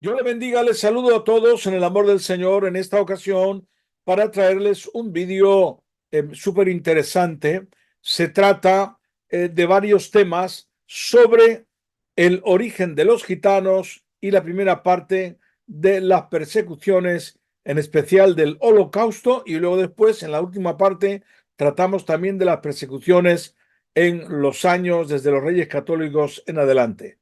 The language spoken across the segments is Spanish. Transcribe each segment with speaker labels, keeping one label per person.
Speaker 1: Yo le bendiga, les saludo a todos en el amor del Señor en esta ocasión para traerles un vídeo súper interesante. Se trata de varios temas sobre el origen de los gitanos y la primera parte de las persecuciones, en especial del Holocausto, y luego después, en la última parte, tratamos también de las persecuciones en los años desde los Reyes Católicos en adelante.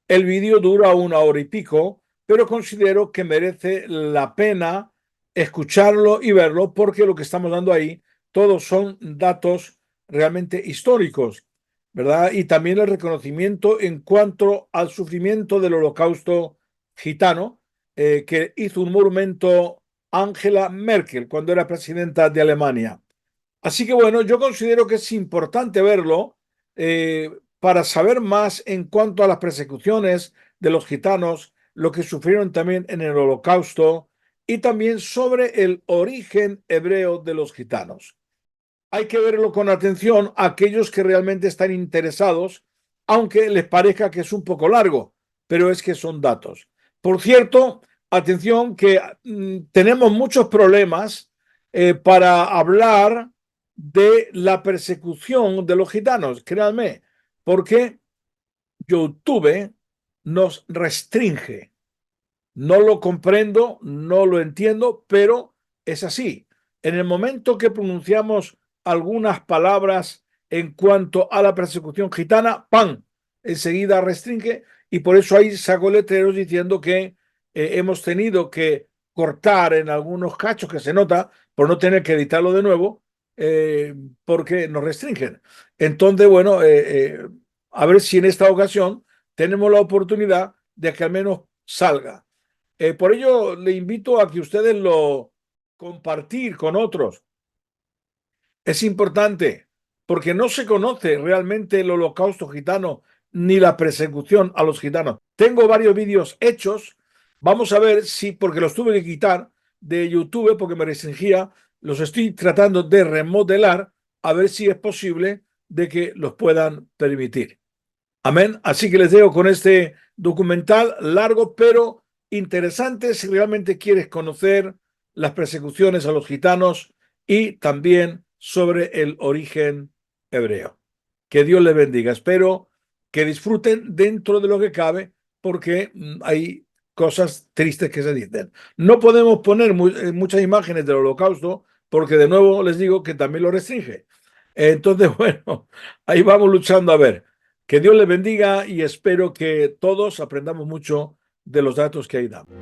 Speaker 1: El vídeo dura 1 hora y pico, pero considero que merece la pena escucharlo y verlo porque lo que estamos dando ahí, todos son datos realmente históricos, ¿verdad? Y también el reconocimiento en cuanto al sufrimiento del holocausto gitano, que hizo un monumento Angela Merkel cuando era presidenta de Alemania. Así que bueno, yo considero que es importante verlo para saber más en cuanto a las persecuciones de los gitanos, lo que sufrieron también en el Holocausto y también sobre el origen hebreo de los gitanos. Hay que verlo con atención a aquellos que realmente están interesados, aunque les parezca que es un poco largo, pero es que son datos. Por cierto, atención que tenemos muchos problemas para hablar de la persecución de los gitanos, créanme, porque YouTube nos restringe. No lo comprendo, no lo entiendo, pero es así. En el momento que pronunciamos algunas palabras en cuanto a la persecución gitana, ¡pam! Enseguida restringe y por eso ahí saco letreros diciendo que hemos tenido que cortar en algunos cachos que se nota por no tener que editarlo de nuevo porque nos restringen. Entonces, bueno, a ver si en esta ocasión tenemos la oportunidad de que al menos salga. Por ello, le invito a que ustedes lo compartir con otros. Es importante porque no se conoce realmente el holocausto gitano ni la persecución a los gitanos. Tengo varios vídeos hechos. Vamos a ver si, porque los tuve que quitar de YouTube porque me restringía, los estoy tratando de remodelar a ver si es posible de que los puedan permitir. Amén. Así que les dejo con este documental largo, pero interesante si realmente quieres conocer las persecuciones a los gitanos y también sobre el origen hebreo. Que Dios les bendiga. Espero que disfruten dentro de lo que cabe, porque hay cosas tristes que se dicen. No podemos poner muchas imágenes del holocausto, porque de nuevo les digo que también lo restringe. Entonces, bueno, ahí vamos luchando a ver. Que Dios les bendiga y espero que todos aprendamos mucho de los datos que ahí damos.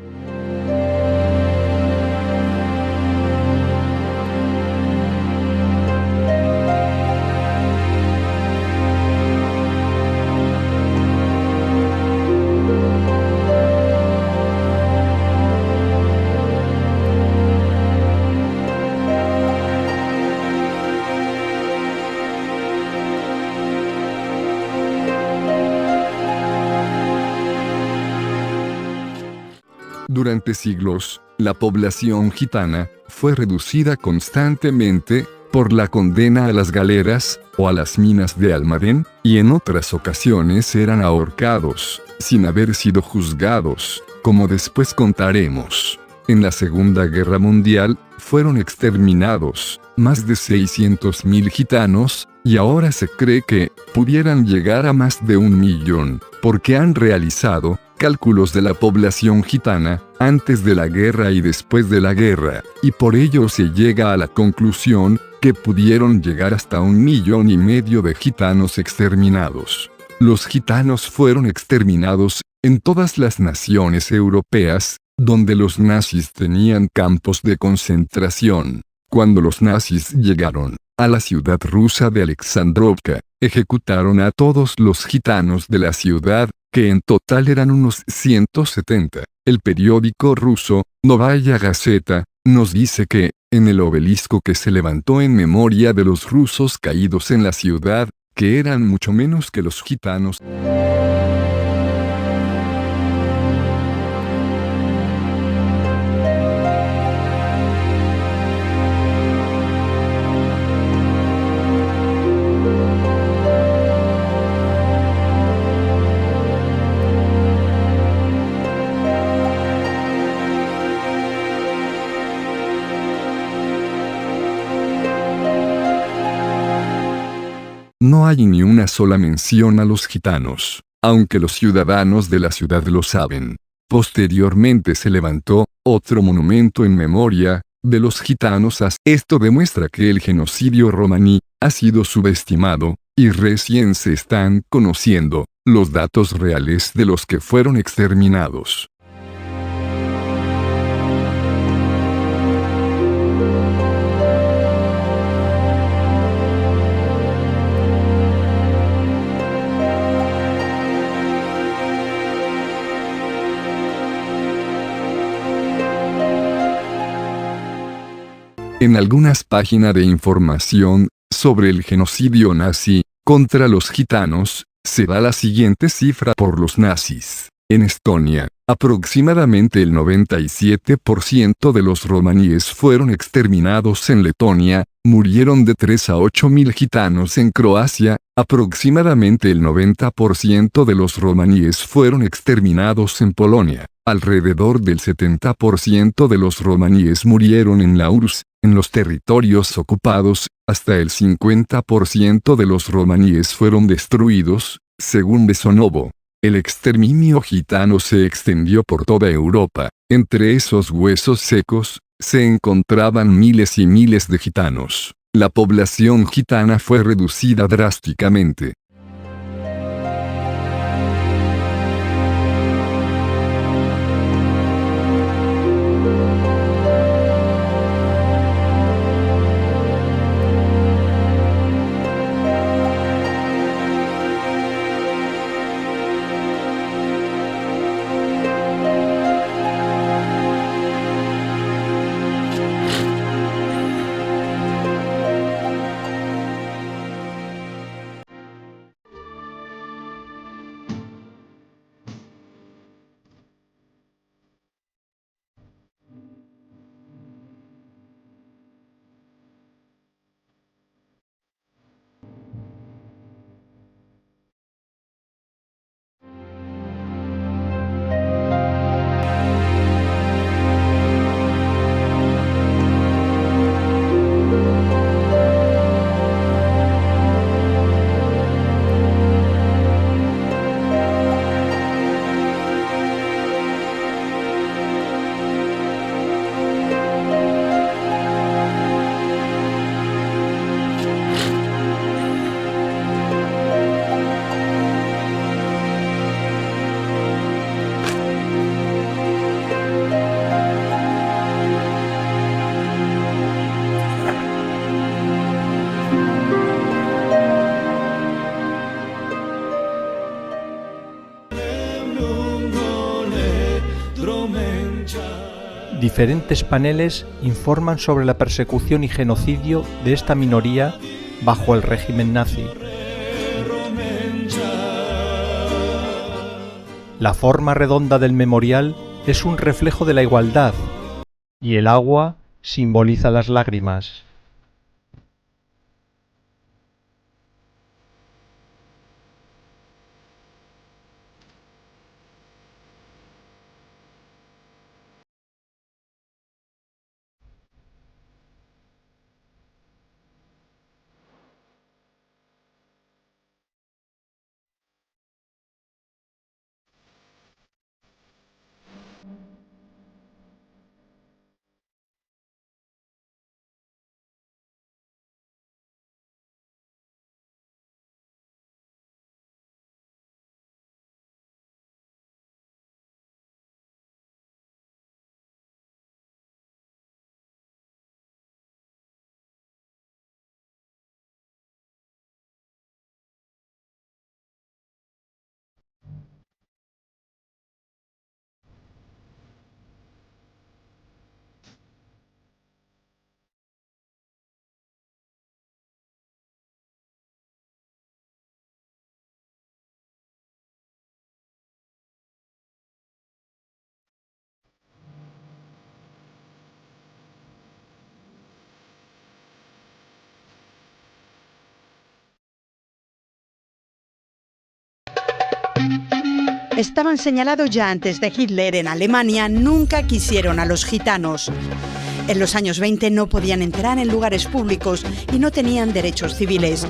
Speaker 2: Durante siglos, la población gitana fue reducida constantemente por la condena a las galeras o a las minas de Almadén, y en otras ocasiones eran ahorcados, sin haber sido juzgados, como después contaremos. En la Segunda Guerra Mundial, fueron exterminados más de 600.000 gitanos, y ahora se cree que pudieran llegar a más de 1 millón, porque han realizado cálculos de la población gitana, antes de la guerra y después de la guerra, y por ello se llega a la conclusión que pudieron llegar hasta 1,5 millones de gitanos exterminados. Los gitanos fueron exterminados en todas las naciones europeas, donde los nazis tenían campos de concentración. Cuando los nazis llegaron a la ciudad rusa de Alexandrovka, ejecutaron a todos los gitanos de la ciudad, que en total eran unos 170. El periódico ruso, Novaya Gazeta, nos dice que, en el obelisco que se levantó en memoria de los rusos caídos en la ciudad, que eran mucho menos que los gitanos, hay ni una sola mención a los gitanos, aunque los ciudadanos de la ciudad lo saben. Posteriormente se levantó otro monumento en memoria de los gitanos. Esto demuestra que el genocidio romaní ha sido subestimado, y recién se están conociendo los datos reales de los que fueron exterminados. En algunas páginas de información sobre el genocidio nazi contra los gitanos, se da la siguiente cifra por los nazis. En Estonia, aproximadamente el 97% de los romaníes fueron exterminados. En Letonia, murieron de 3 a 8 mil gitanos. En Croacia, aproximadamente el 90% de los romaníes fueron exterminados. En Polonia, alrededor del 70% de los romaníes murieron. En la URSS, en los territorios ocupados, hasta el 50% de los romaníes fueron destruidos. Según Besonovo, el exterminio gitano se extendió por toda Europa. Entre esos huesos secos, se encontraban miles y miles de gitanos. La población gitana fue reducida drásticamente.
Speaker 3: Diferentes paneles informan sobre la persecución y genocidio de esta minoría bajo el régimen nazi. La forma redonda del memorial es un reflejo de la igualdad, y el agua simboliza las lágrimas.
Speaker 4: Estaban señalados ya antes de Hitler en Alemania, nunca quisieron a los gitanos. En los años 20 no podían entrar en lugares públicos y no tenían derechos civiles.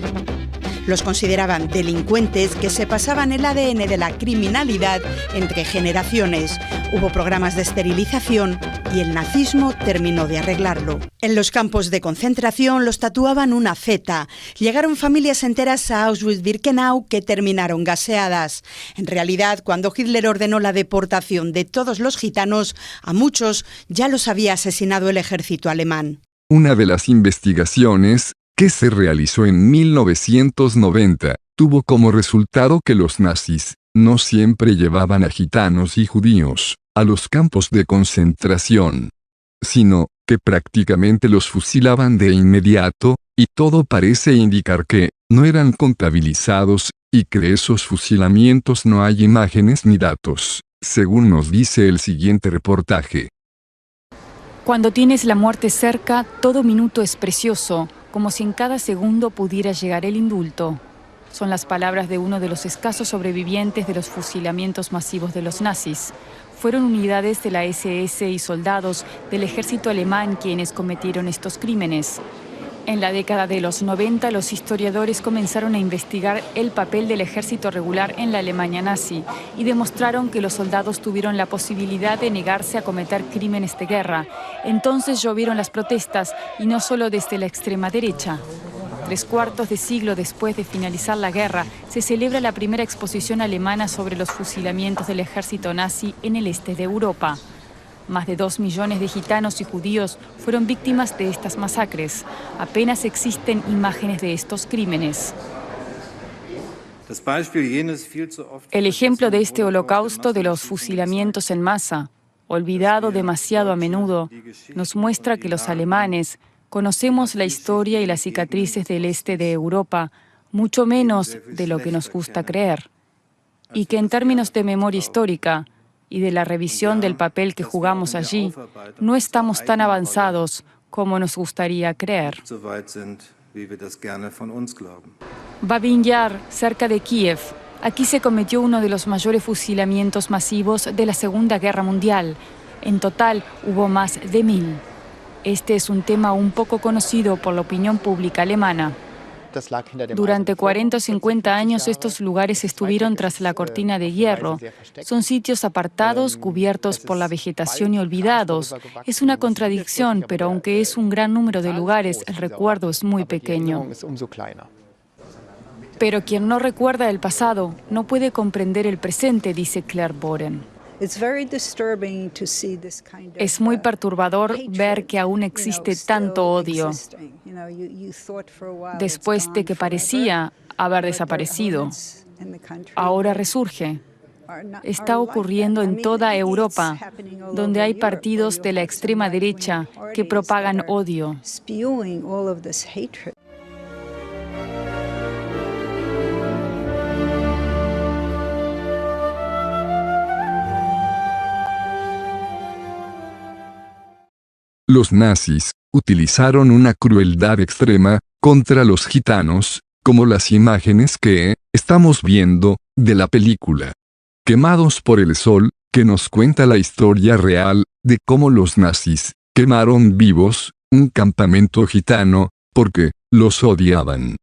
Speaker 4: Los consideraban delincuentes que se pasaban el ADN de la criminalidad entre generaciones. Hubo programas de esterilización y el nazismo terminó de arreglarlo. En los campos de concentración los tatuaban una Z. Llegaron familias enteras a Auschwitz-Birkenau que terminaron gaseadas. En realidad, cuando Hitler ordenó la deportación de todos los gitanos, a muchos ya los había asesinado el ejército alemán.
Speaker 2: Una de las investigaciones, que se realizó en 1990, tuvo como resultado que los nazis no siempre llevaban a gitanos y judíos a los campos de concentración, sino que prácticamente los fusilaban de inmediato, y todo parece indicar que no eran contabilizados, y que de esos fusilamientos no hay imágenes ni datos, según nos dice el siguiente reportaje.
Speaker 5: Cuando tienes la muerte cerca, todo minuto es precioso, como si en cada segundo pudiera llegar el indulto. Son las palabras de uno de los escasos sobrevivientes de los fusilamientos masivos de los nazis. Fueron unidades de la SS y soldados del ejército alemán quienes cometieron estos crímenes. En la década de los 90, los historiadores comenzaron a investigar el papel del ejército regular en la Alemania nazi y demostraron que los soldados tuvieron la posibilidad de negarse a cometer crímenes de guerra. Entonces llovieron las protestas, y no solo desde la extrema derecha. 3/4 de siglo después de finalizar la guerra, se celebra la primera exposición alemana sobre los fusilamientos del ejército nazi en el este de Europa. Más de 2 millones de gitanos y judíos fueron víctimas de estas masacres. Apenas existen imágenes de estos crímenes. El ejemplo de este holocausto de los fusilamientos en masa, olvidado demasiado a menudo, nos muestra que los alemanes conocemos la historia y las cicatrices del este de Europa mucho menos de lo que nos gusta creer, y que en términos de memoria histórica y de la revisión del papel que jugamos allí, no estamos tan avanzados como nos gustaría creer. Babin Yar, cerca de Kiev. Aquí se cometió uno de los mayores fusilamientos masivos de la Segunda Guerra Mundial. En total hubo más de 1000. Este es un tema un poco conocido por la opinión pública alemana. Durante 40 o 50 años estos lugares estuvieron tras la cortina de hierro. Son sitios apartados, cubiertos por la vegetación y olvidados. Es una contradicción, pero aunque es un gran número de lugares, el recuerdo es muy pequeño. Pero quien no recuerda el pasado no puede comprender el presente, dice Claire Boren. Es muy perturbador ver que aún existe tanto odio, después de que parecía haber desaparecido. Ahora resurge. Está ocurriendo en toda Europa, donde hay partidos de la extrema derecha que propagan odio.
Speaker 2: Los nazis utilizaron una crueldad extrema contra los gitanos, como las imágenes que estamos viendo de la película Quemados por el Sol, que nos cuenta la historia real de cómo los nazis quemaron vivos un campamento gitano porque los odiaban.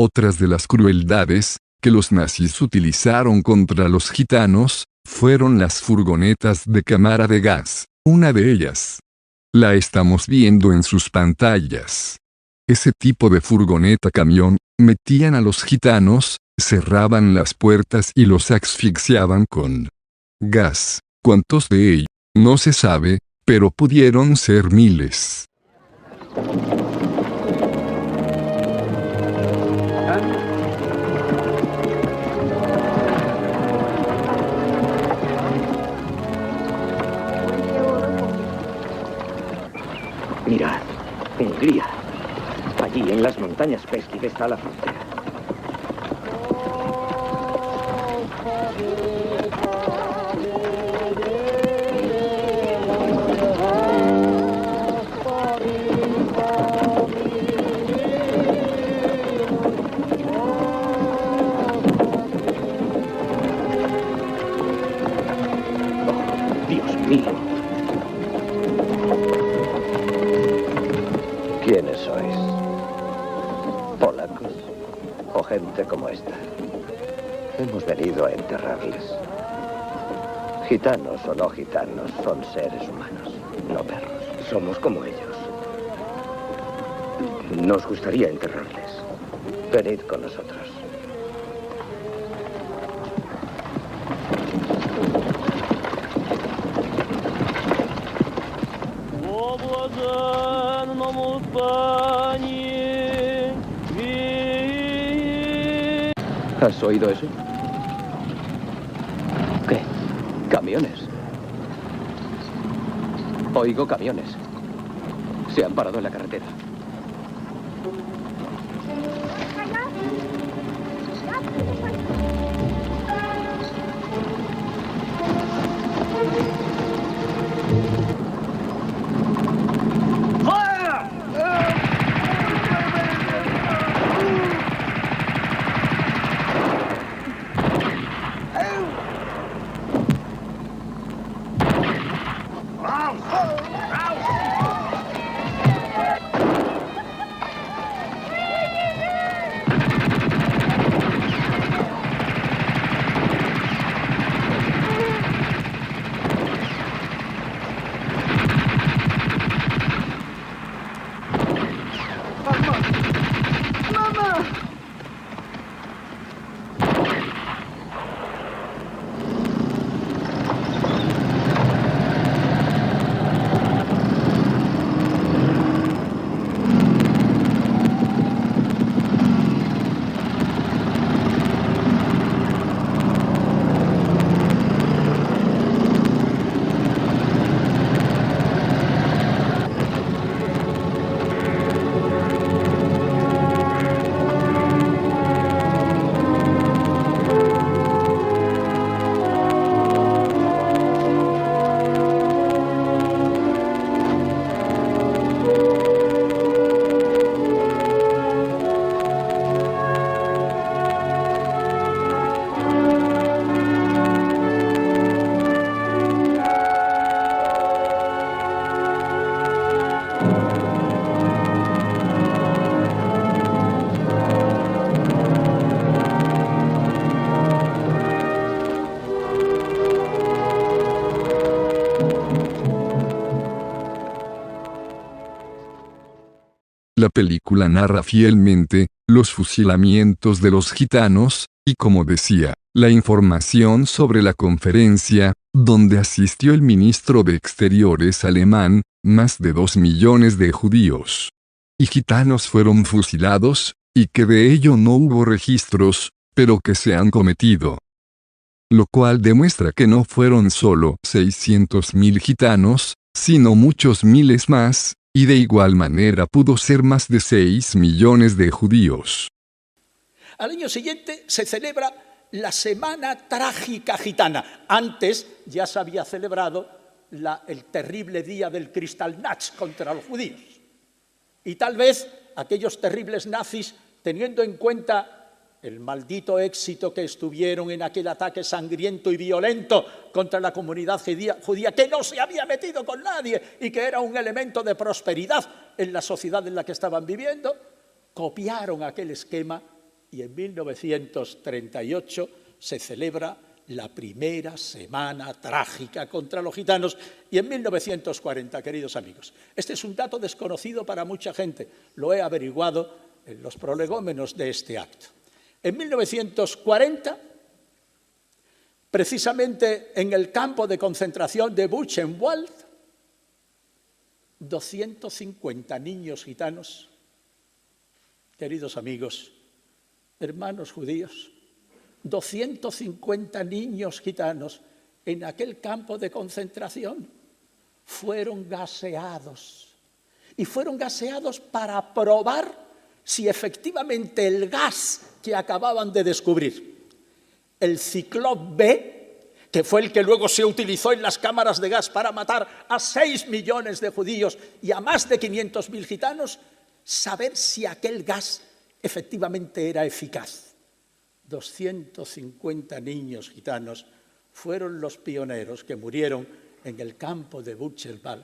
Speaker 2: Otras de las crueldades que los nazis utilizaron contra los gitanos fueron las furgonetas de cámara de gas. Una de ellas la estamos viendo en sus pantallas. Ese tipo de furgoneta camión metían a los gitanos, cerraban las puertas y los asfixiaban con gas. ¿Cuántos de ellos? No se sabe, pero pudieron ser miles.
Speaker 6: Mirad, Hungría. Allí en las montañas Beskid está la frontera. mío. ¿Quiénes sois? ¿Polacos? ¿O gente como esta? Hemos venido a enterrarles. Gitanos o no gitanos, son seres humanos, no perros. Somos como ellos. Nos gustaría enterrarles. Venid con nosotros. ¿Has oído eso? ¿Qué? Camiones. Oigo camiones. Se han parado en la carretera.
Speaker 2: La película narra fielmente los fusilamientos de los gitanos, y como decía, la información sobre la conferencia, donde asistió el ministro de Exteriores alemán, más de 2 millones de judíos y gitanos fueron fusilados, y que de ello no hubo registros, pero que se han cometido. Lo cual demuestra que no fueron solo 600.000 gitanos, sino muchos miles más, y de igual manera pudo ser más de 6 millones de judíos.
Speaker 7: Al año siguiente se celebra la Semana Trágica Gitana. Antes ya se había celebrado el terrible día del Kristallnacht contra los judíos. Y tal vez aquellos terribles nazis, teniendo en cuenta el maldito éxito que estuvieron en aquel ataque sangriento y violento contra la comunidad judía, que no se había metido con nadie y que era un elemento de prosperidad en la sociedad en la que estaban viviendo, copiaron aquel esquema y en 1938 se celebra la primera Semana Trágica contra los gitanos, y en 1940, queridos amigos. Este es un dato desconocido para mucha gente, lo he averiguado en los prolegómenos de este acto. En 1940, precisamente en el campo de concentración de Buchenwald, 250 niños gitanos, queridos amigos, hermanos judíos, 250 niños gitanos en aquel campo de concentración fueron gaseados. Y fueron gaseados para probar si efectivamente el gas que acababan de descubrir, el Ciclop B, que fue el que luego se utilizó en las cámaras de gas para matar a 6 millones de judíos y a más de 500.000 gitanos, saber si aquel gas efectivamente era eficaz. 250 niños gitanos fueron los pioneros que murieron en el campo de Buchenwald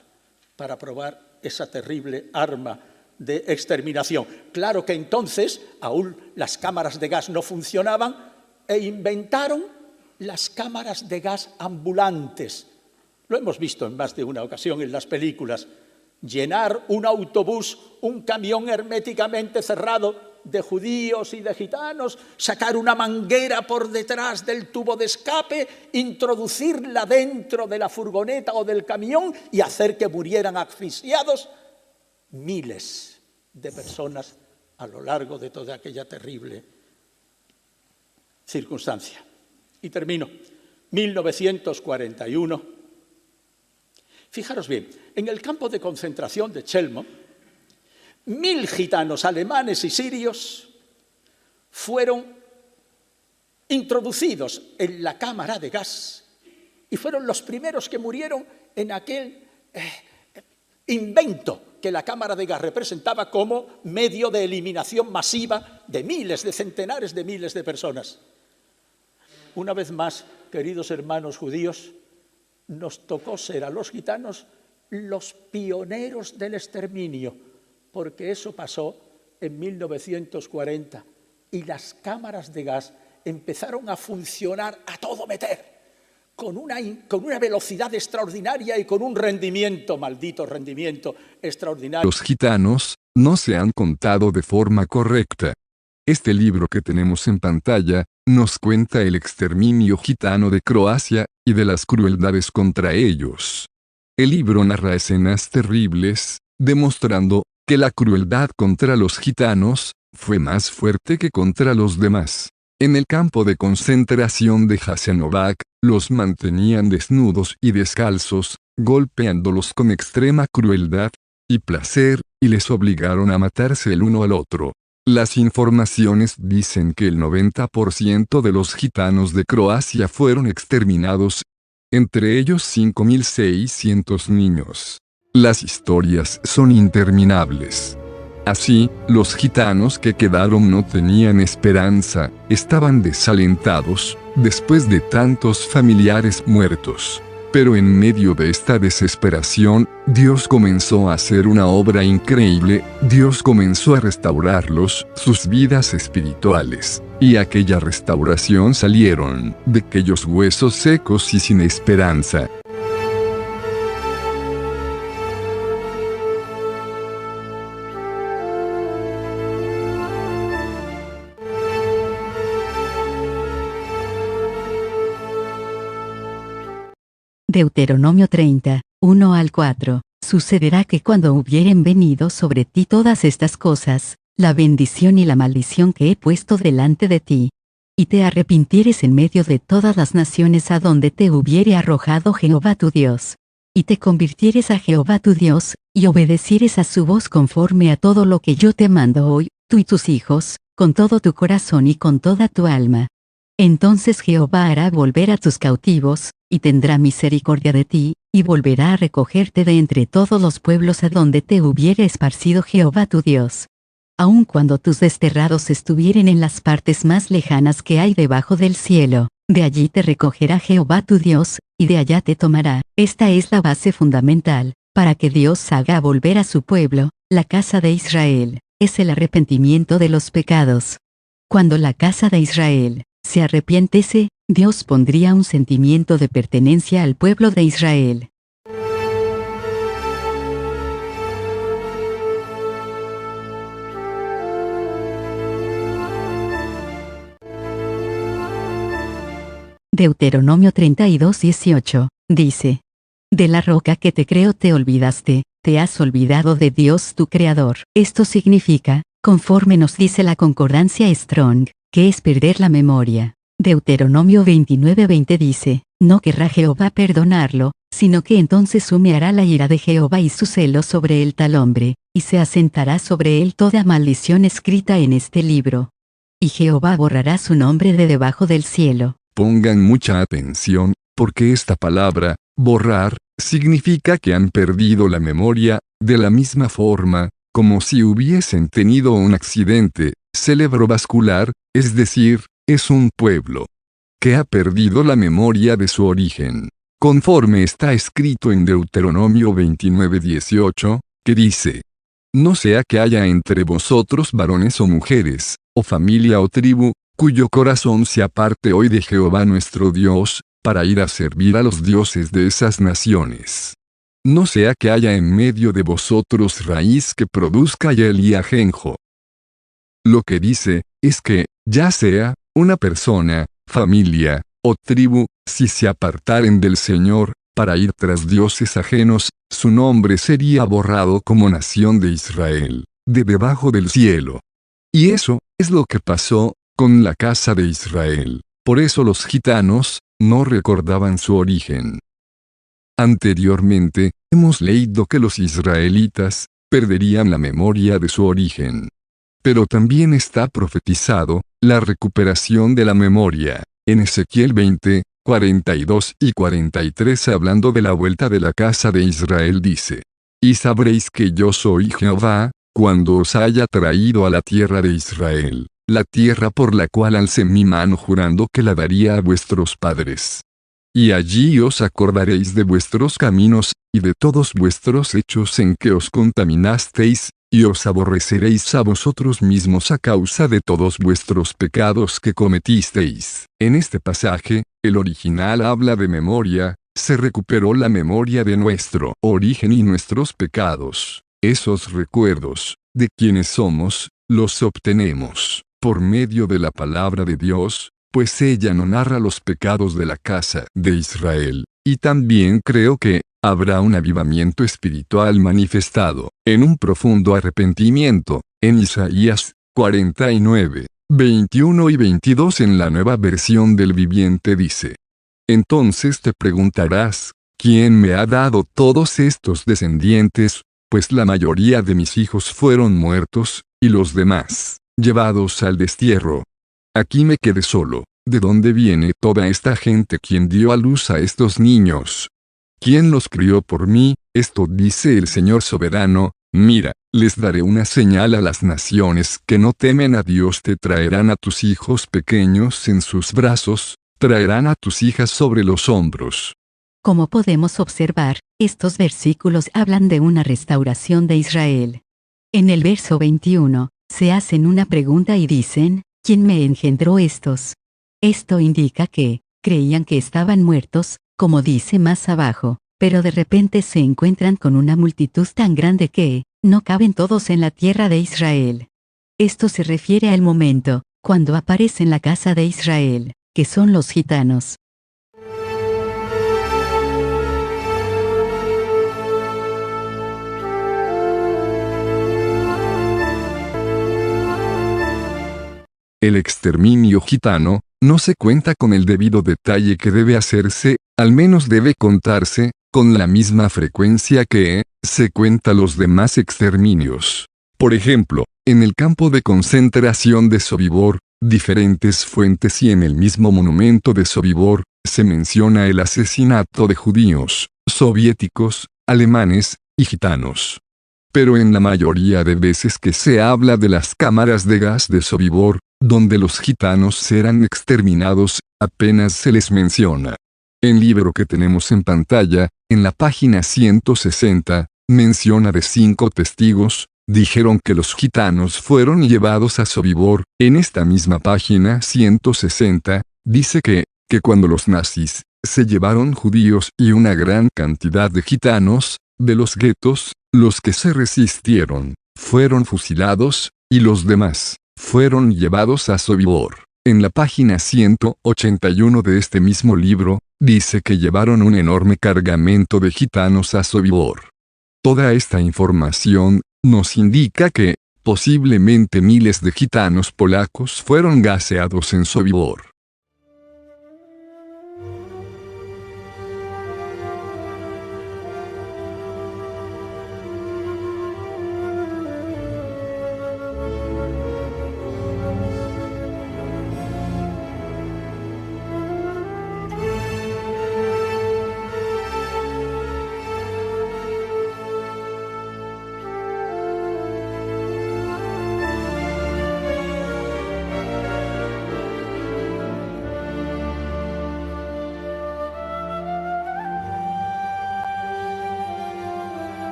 Speaker 7: para probar esa terrible arma de exterminación. Claro que entonces aún las cámaras de gas no funcionaban e inventaron las cámaras de gas ambulantes. Lo hemos visto en más de una ocasión en las películas. Llenar un autobús, un camión herméticamente cerrado de judíos y de gitanos, sacar una manguera por detrás del tubo de escape, introducirla dentro de la furgoneta o del camión y hacer que murieran asfixiados miles de personas a lo largo de toda aquella terrible circunstancia. Y termino. 1941. Fijaros bien, en el campo de concentración de Chelmo, 1000 gitanos alemanes y sirios fueron introducidos en la cámara de gas y fueron los primeros que murieron en aquel invento que la cámara de gas representaba como medio de eliminación masiva de miles, de centenares de miles de personas. Una vez más, queridos hermanos judíos, nos tocó ser a los gitanos los pioneros del exterminio, porque eso pasó en 1940 y las cámaras de gas empezaron a funcionar a todo meter, con una velocidad extraordinaria y con un rendimiento, maldito rendimiento extraordinario.
Speaker 2: Los gitanos no se han contado de forma correcta. Este libro que tenemos en pantalla nos cuenta el exterminio gitano de Croacia y de las crueldades contra ellos. El libro narra escenas terribles, demostrando que la crueldad contra los gitanos fue más fuerte que contra los demás. En el campo de concentración de Jasenovac, los mantenían desnudos y descalzos, golpeándolos con extrema crueldad y placer, y les obligaron a matarse el uno al otro. Las informaciones dicen que el 90% de los gitanos de Croacia fueron exterminados, entre ellos 5.600 niños. Las historias son interminables. Así, los gitanos que quedaron no tenían esperanza, estaban desalentados, después de tantos familiares muertos. Pero en medio de esta desesperación, Dios comenzó a hacer una obra increíble, Dios comenzó a restaurarlos, sus vidas espirituales. Y aquella restauración salieron de aquellos huesos secos y sin esperanza.
Speaker 8: Deuteronomio 30, 1 al 4. Sucederá que cuando hubieren venido sobre ti todas estas cosas, la bendición y la maldición que he puesto delante de ti, y te arrepintieres en medio de todas las naciones a donde te hubiere arrojado Jehová tu Dios, y te convirtieres a Jehová tu Dios, y obedecieres a su voz conforme a todo lo que yo te mando hoy, tú y tus hijos, con todo tu corazón y con toda tu alma. Entonces Jehová hará volver a tus cautivos, y tendrá misericordia de ti, y volverá a recogerte de entre todos los pueblos a donde te hubiere esparcido Jehová tu Dios. Aun cuando tus desterrados estuvieren en las partes más lejanas que hay debajo del cielo, de allí te recogerá Jehová tu Dios, y de allá te tomará. Esta es la base fundamental, para que Dios haga volver a su pueblo, la casa de Israel, es el arrepentimiento de los pecados. Cuando la casa de Israel se arrepientese, Dios pondría un sentimiento de pertenencia al pueblo de Israel. Deuteronomio 32, 18, dice: De la roca que te creó te olvidaste, te has olvidado de Dios tu Creador. Esto significa, conforme nos dice la concordancia Strong, que es perder la memoria. Deuteronomio 29:20 dice: No querrá Jehová perdonarlo, sino que entonces humeará la ira de Jehová y su celo sobre el tal hombre, y se asentará sobre él toda maldición escrita en este libro. Y Jehová borrará su nombre de debajo del cielo.
Speaker 2: Pongan mucha atención, porque esta palabra, borrar, significa que han perdido la memoria, de la misma forma, como si hubiesen tenido un accidente cerebrovascular, es decir, es un pueblo que ha perdido la memoria de su origen. conforme está escrito en Deuteronomio 29:18, que dice: No sea que haya entre vosotros varones o mujeres, o familia o tribu, cuyo corazón se aparte hoy de Jehová nuestro Dios, para ir a servir a los dioses de esas naciones. No sea que haya en medio de vosotros raíz que produzca hiel y ajenjo. Lo que dice, es que, ya sea, una persona, familia, o tribu, si se apartaren del Señor, para ir tras dioses ajenos, su nombre sería borrado como nación de Israel, de debajo del cielo. Y eso, es lo que pasó, con la casa de Israel. Por eso los gitanos, no recordaban su origen. Anteriormente, hemos leído que los israelitas, perderían la memoria de su origen. Pero también está profetizado, la recuperación de la memoria, en Ezequiel 20, 42 y 43 hablando de la vuelta de la casa de Israel dice: Y sabréis que yo soy Jehová, cuando os haya traído a la tierra de Israel, la tierra por la cual alcé mi mano jurando que la daría a vuestros padres. Y allí os acordaréis de vuestros caminos, y de todos vuestros hechos en que os contaminasteis, y os aborreceréis a vosotros mismos a causa de todos vuestros pecados que cometisteis. En este pasaje, el original habla de memoria, se recuperó la memoria de nuestro origen y nuestros pecados. Esos recuerdos, de quienes somos, los obtenemos por medio de la palabra de Dios, pues ella no narra los pecados de la casa de Israel, y también creo que habrá un avivamiento espiritual manifestado en un profundo arrepentimiento, en Isaías 49, 21 y 22 en la Nueva Versión del Viviente dice: Entonces te preguntarás, ¿quién me ha dado todos estos descendientes? Pues la mayoría de mis hijos fueron muertos, y los demás, llevados al destierro. Aquí me quedé solo. ¿De dónde viene toda esta gente quien dio a luz a estos niños? ¿Quién los crió por mí? Esto dice el Señor soberano: Mira, les daré una señal a las naciones que no temen a Dios. Te traerán a tus hijos pequeños en sus brazos, traerán a tus hijas sobre los hombros.
Speaker 8: Como podemos observar, estos versículos hablan de una restauración de Israel. En el verso 21, se hacen una pregunta y dicen: ¿Quién me engendró estos? Esto indica que creían que estaban muertos, como dice más abajo, pero de repente se encuentran con una multitud tan grande que no caben todos en la tierra de Israel. Esto se refiere al momento cuando aparecen la casa de Israel, que son los gitanos.
Speaker 2: El exterminio gitano, no se cuenta con el debido detalle que debe hacerse, al menos debe contarse, con la misma frecuencia que se cuenta los demás exterminios. Por ejemplo, en el campo de concentración de Sobibor, diferentes fuentes y en el mismo monumento de Sobibor, se menciona el asesinato de judíos, soviéticos, alemanes, y gitanos. Pero en la mayoría de veces que se habla de las cámaras de gas de Sobibor, donde los gitanos eran exterminados, apenas se les menciona. El libro que tenemos en pantalla, en la página 160, menciona de 5 testigos, dijeron que los gitanos fueron llevados a Sobibor. En esta misma página 160, dice que cuando los nazis se llevaron judíos y una gran cantidad de gitanos, de los guetos, los que se resistieron, fueron fusilados, y los demás fueron llevados a Sobibor. En la página 181 de este mismo libro, dice que llevaron un enorme cargamento de gitanos a Sobibor. Toda esta información nos indica que, posiblemente miles de gitanos polacos fueron gaseados en Sobibor.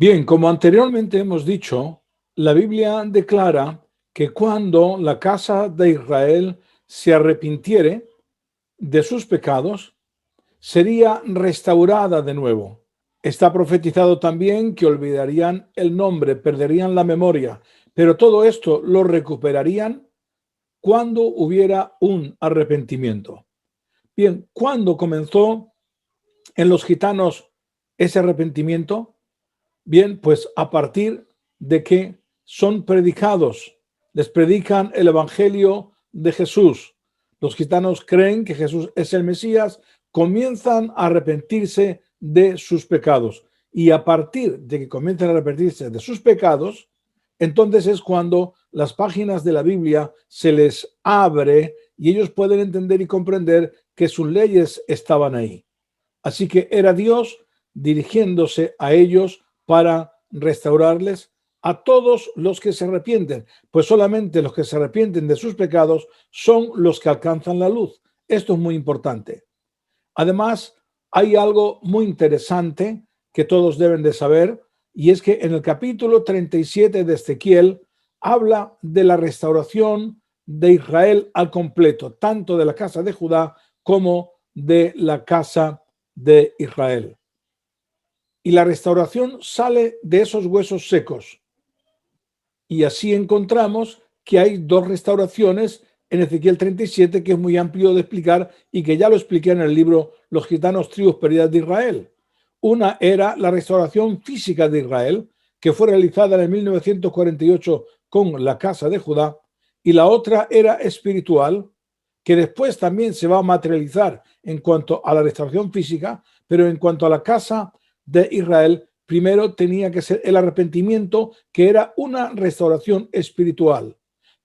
Speaker 1: Bien, como anteriormente hemos dicho, la Biblia declara que cuando la casa de Israel se arrepintiere de sus pecados, sería restaurada de nuevo. Está profetizado también que olvidarían el nombre, perderían la memoria, pero todo esto lo recuperarían cuando hubiera un arrepentimiento. Bien, ¿cuándo comenzó en los gitanos ese arrepentimiento? Bien, pues a partir de que son predicados, les predican el evangelio de Jesús. Los gitanos creen que Jesús es el Mesías, comienzan a arrepentirse de sus pecados. Y a partir de que comienzan a arrepentirse de sus pecados, entonces es cuando las páginas de la Biblia se les abre y ellos pueden entender y comprender que sus leyes estaban ahí. Así que era Dios dirigiéndose a ellos para restaurarles a todos los que se arrepienten, pues solamente los que se arrepienten de sus pecados son los que alcanzan la luz. Esto es muy importante. Además, hay algo muy interesante que todos deben de saber, y es que en el capítulo 37 de Ezequiel habla de la restauración de Israel al completo, tanto de la casa de Judá como de la casa de Israel. Y la restauración sale de esos huesos secos. Y así encontramos que hay dos restauraciones en Ezequiel 37, que es muy amplio de explicar y que ya lo expliqué en el libro Los gitanos, tribus perdidas de Israel. Una era la restauración física de Israel, que fue realizada en 1948 con la casa de Judá, y la otra era espiritual, que después también se va a materializar en cuanto a la restauración física, pero en cuanto a la casa de Israel, primero tenía que ser el arrepentimiento, que era una restauración espiritual.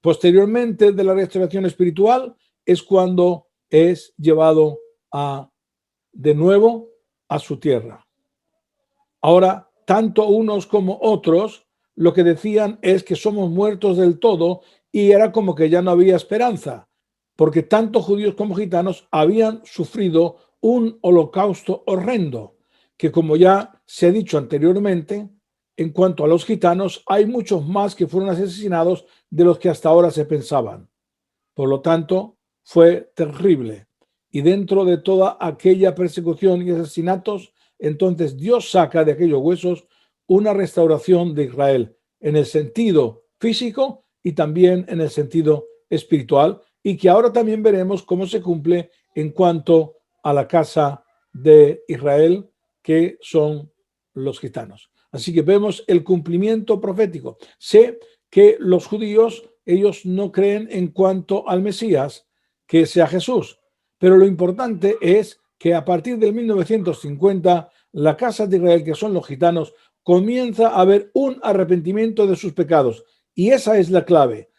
Speaker 1: Posteriormente de la restauración espiritual es cuando es llevado de nuevo a su tierra. Ahora, tanto unos como otros, lo que decían es que somos muertos del todo y era como que ya no había esperanza, porque tanto judíos como gitanos habían sufrido un holocausto horrendo, que como ya se ha dicho anteriormente, en cuanto a los gitanos, hay muchos más que fueron asesinados de los que hasta ahora se pensaban. Por lo tanto, fue terrible. Y dentro de toda aquella persecución y asesinatos, entonces Dios saca de aquellos huesos una restauración de Israel en el sentido físico y también en el sentido espiritual, y que ahora también veremos cómo se cumple en cuanto a la casa de Israel, que son los gitanos. Así que vemos el cumplimiento profético. Sé que los judíos, ellos no creen en cuanto al Mesías, que sea Jesús, pero lo importante es que a partir del 1950, la casa de Israel, que son los gitanos, comienza a haber un arrepentimiento de sus pecados. Y esa es la clave.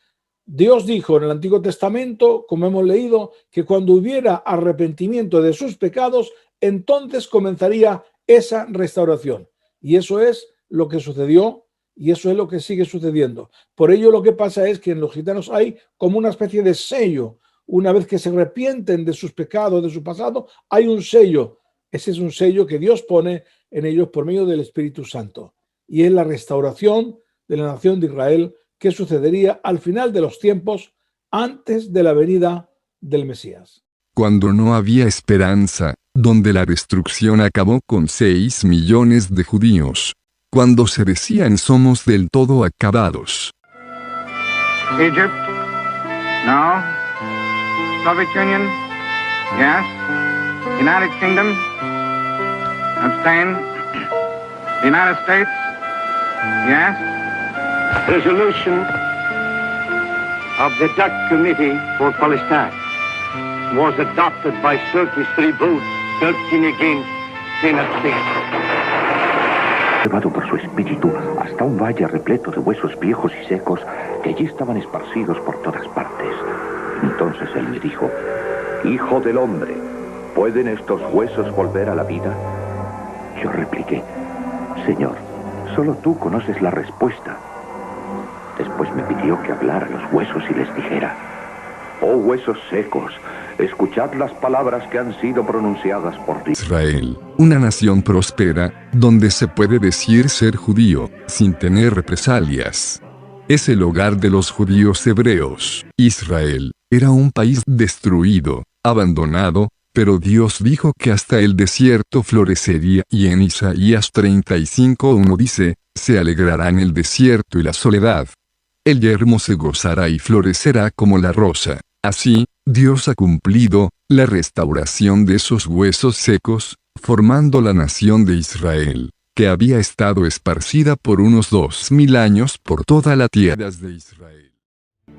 Speaker 1: Dios dijo en el Antiguo Testamento, como hemos leído, que cuando hubiera arrepentimiento de sus pecados, entonces comenzaría esa restauración. Y eso es lo que sucedió y eso es lo que sigue sucediendo. Por ello lo que pasa es que en los gitanos hay como una especie de sello. Una vez que se arrepienten de sus pecados, de su pasado, hay un sello. Ese es un sello que Dios pone en ellos por medio del Espíritu Santo. Y es la restauración de la nación de Israel que sucedería al final de los tiempos, antes de la venida del Mesías.
Speaker 2: Cuando no había esperanza, donde la destrucción acabó con 6 millones de judíos. Cuando se decían somos del todo acabados.
Speaker 9: Egypt? No. Soviet Union? Yes. United Kingdom? Abstain. The United States? Yes.
Speaker 10: Resolution of the Dutch Committee for Palestine was adopted by 33 votes, 13 against, 10 abstained.
Speaker 11: Llevado por su espíritu hasta un valle repleto de huesos viejos y secos que allí estaban esparcidos por todas partes. Entonces él me dijo: Hijo del hombre, ¿pueden estos huesos volver a la vida? Yo repliqué: Señor, solo tú conoces la respuesta. Después me pidió que hablara a los huesos y les dijera: Oh huesos secos, escuchad las palabras que han sido pronunciadas por Dios.
Speaker 2: Israel, una nación próspera, donde se puede decir ser judío, sin tener represalias. Es el hogar de los judíos hebreos. Israel era un país destruido, abandonado, pero Dios dijo que hasta el desierto florecería, y en Isaías 35:1 dice, se alegrará el desierto y la soledad. El yermo se gozará y florecerá como la rosa. Así, Dios ha cumplido la restauración de esos huesos secos, formando la nación de Israel, que había estado esparcida por unos 2000 años por toda la tierra de Israel.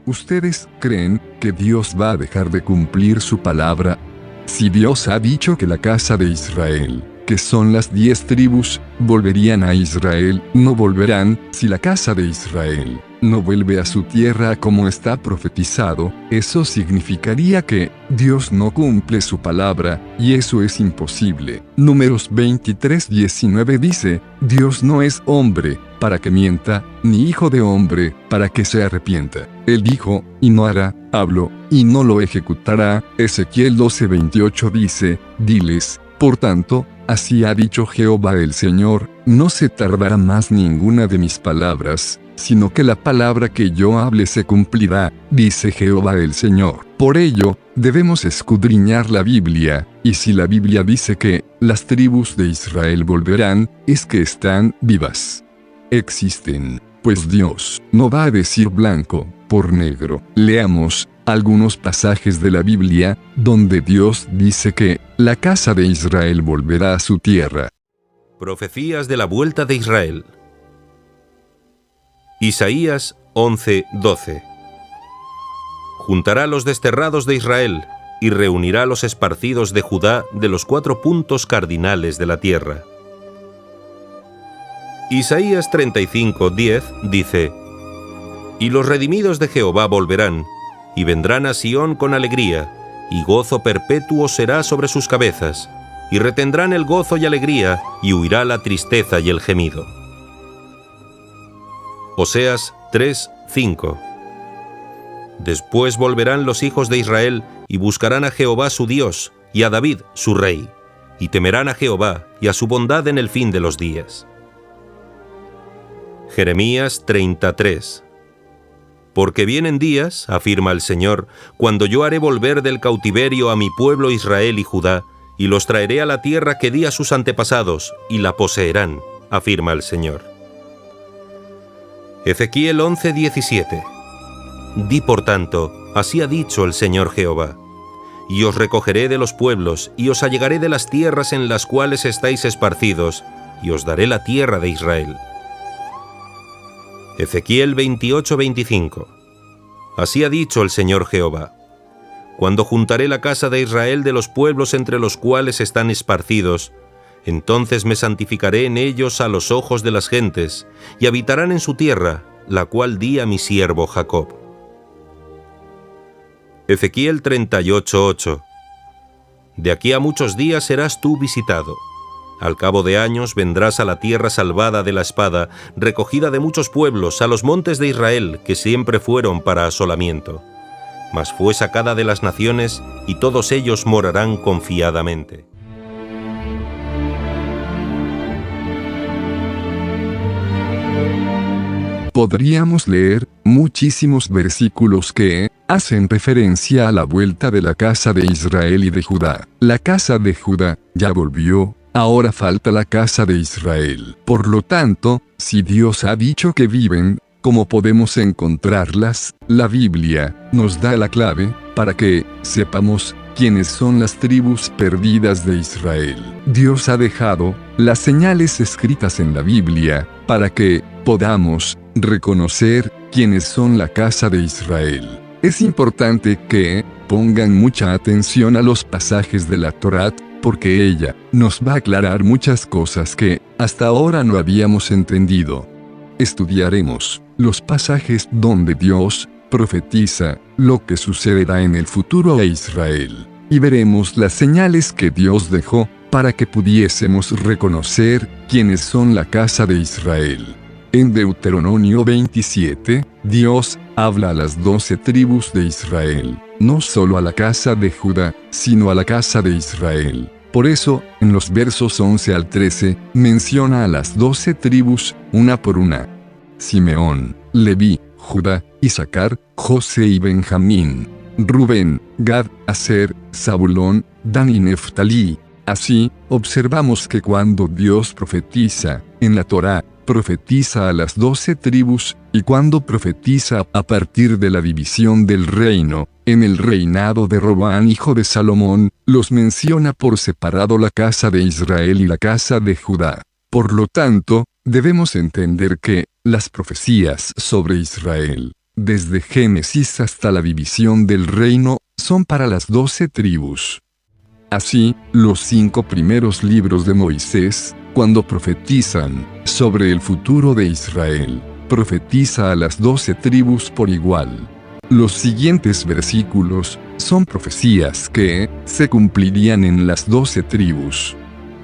Speaker 2: ¿Ustedes creen que Dios va a dejar de cumplir su palabra? Si Dios ha dicho que la casa de Israel, que son las 10 tribus, volverían a Israel, no volverán. Si la casa de Israel no vuelve a su tierra como está profetizado, eso significaría que Dios no cumple su palabra, y eso es imposible. Números 23:19 dice, Dios no es hombre para que mienta, ni hijo de hombre para que se arrepienta. Él dijo, y no hará, habló, y no lo ejecutará. Ezequiel 12:28 dice, diles, por tanto, así ha dicho Jehová el Señor, no se tardará más ninguna de mis palabras, sino que la palabra que yo hable se cumplirá, dice Jehová el Señor. Por ello, debemos escudriñar la Biblia, y si la Biblia dice que las tribus de Israel volverán, es que están vivas. Existen, pues Dios no va a decir blanco por negro. Leamos algunos pasajes de la Biblia, donde Dios dice que la casa de Israel volverá a su tierra.
Speaker 12: Profecías de la vuelta de Israel. Isaías 11:12. Juntará a los desterrados de Israel y reunirá a los esparcidos de Judá de los 4 puntos cardinales de la tierra. Isaías 35:10 dice, y los redimidos de Jehová volverán, y vendrán a Sión con alegría, y gozo perpetuo será sobre sus cabezas, y retendrán el gozo y alegría, y huirá la tristeza y el gemido. Oseas 3:5. Después volverán los hijos de Israel, y buscarán a Jehová su Dios, y a David su rey, y temerán a Jehová, y a su bondad en el fin de los días. Jeremías 30:3. Porque vienen días, afirma el Señor, cuando yo haré volver del cautiverio a mi pueblo Israel y Judá, y los traeré a la tierra que di a sus antepasados, y la poseerán, afirma el Señor. Ezequiel 11:17. Di por tanto, así ha dicho el Señor Jehová, y os recogeré de los pueblos, y os allegaré de las tierras en las cuales estáis esparcidos, y os daré la tierra de Israel. Ezequiel 28:25. Así ha dicho el Señor Jehová, cuando juntaré la casa de Israel de los pueblos entre los cuales están esparcidos, entonces me santificaré en ellos a los ojos de las gentes, y habitarán en su tierra, la cual di a mi siervo Jacob. Ezequiel 38:8. De aquí a muchos días serás tú visitado. Al cabo de años vendrás a la tierra salvada de la espada, recogida de muchos pueblos, a los montes de Israel, que siempre fueron para asolamiento. Mas fue sacada de las naciones, y todos ellos morarán confiadamente.
Speaker 2: Podríamos leer muchísimos versículos que hacen referencia a la vuelta de la casa de Israel y de Judá. La casa de Judá ya volvió, ahora falta la casa de Israel. Por lo tanto, si Dios ha dicho que viven, ¿cómo podemos encontrarlas? La Biblia nos da la clave para que sepamos quiénes son las tribus perdidas de Israel. Dios ha dejado las señales escritas en la Biblia para que podamos reconocer quiénes son la casa de Israel. Es importante que pongan mucha atención a los pasajes de la Torá, porque ella nos va a aclarar muchas cosas que hasta ahora no habíamos entendido. Estudiaremos los pasajes donde Dios profetiza lo que sucederá en el futuro a Israel, y veremos las señales que Dios dejó para que pudiésemos reconocer quiénes son la casa de Israel. En Deuteronomio 27, Dios habla a las 12 tribus de Israel, no solo a la casa de Judá, sino a la casa de Israel. Por eso, en los versos 11 al 13, menciona a las 12 tribus, una por una. Simeón, Leví, Judá, Isaacar, José y Benjamín. Rubén, Gad, Aser, Zabulón, Dan y Neftalí. Así, observamos que cuando Dios profetiza, en la Torá, profetiza a las 12 tribus, y cuando profetiza a partir de la división del reino, en el reinado de Roboam hijo de Salomón, los menciona por separado la casa de Israel y la casa de Judá. Por lo tanto, debemos entender que, las profecías sobre Israel, desde Génesis hasta la división del reino, son para las 12 tribus. Así, los 5 primeros libros de Moisés, cuando profetizan sobre el futuro de Israel, profetiza a las 12 tribus por igual. Los siguientes versículos son profecías que se cumplirían en las 12 tribus.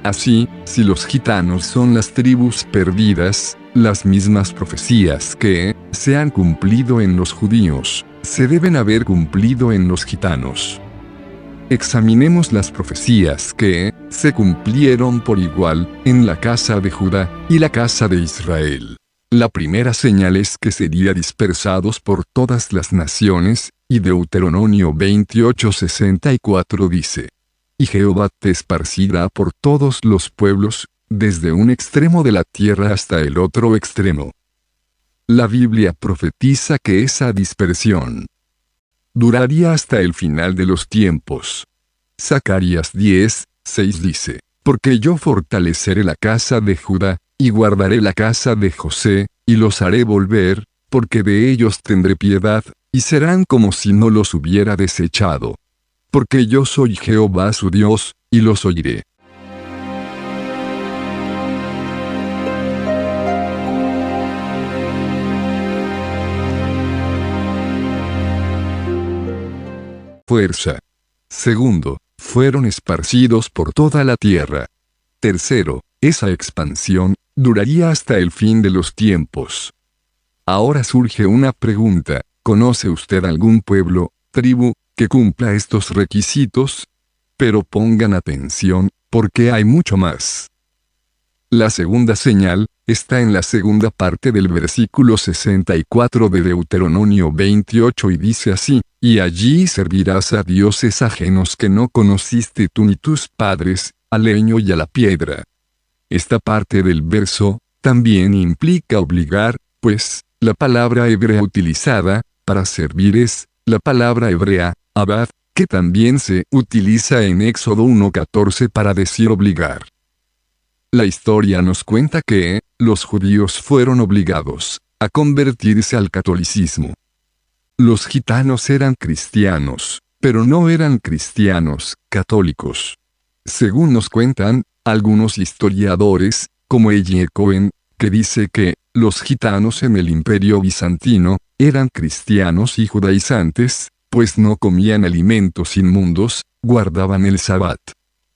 Speaker 2: Así, si los gitanos son las tribus perdidas, las mismas profecías que se han cumplido en los judíos, se deben haber cumplido en los gitanos. Examinemos las profecías que se cumplieron por igual en la casa de Judá y la casa de Israel. La primera señal es que serían dispersados por todas las naciones, y Deuteronomio 28:64 dice: Y Jehová te esparcirá por todos los pueblos, desde un extremo de la tierra hasta el otro extremo. La Biblia profetiza que esa dispersión duraría hasta el final de los tiempos. Zacarías 10:6 dice: Porque yo fortaleceré la casa de Judá, y guardaré la casa de José, y los haré volver, porque de ellos tendré piedad, y serán como si no los hubiera desechado. Porque yo soy Jehová su Dios, y los oiré. Fuerza. Segundo, fueron esparcidos por toda la tierra. Tercero, esa expansión duraría hasta el fin de los tiempos. Ahora surge una pregunta: ¿conoce usted algún pueblo, tribu, que cumpla estos requisitos? Pero pongan atención, porque hay mucho más. La segunda señal está en la segunda parte del versículo 64 de Deuteronomio 28 y dice así: Y allí servirás a dioses ajenos que no conociste tú ni tus padres, al leño y a la piedra. Esta parte del verso también implica obligar, pues la palabra hebrea utilizada para servir es la palabra hebrea abad, que también se utiliza en Éxodo 1:14 para decir obligar. La historia nos cuenta que los judíos fueron obligados a convertirse al catolicismo. Los gitanos eran cristianos, pero no eran cristianos católicos. Según nos cuentan algunos historiadores, como Elie Cohen, que dice que los gitanos en el Imperio bizantino eran cristianos y judaizantes, pues no comían alimentos inmundos, guardaban el sabbat,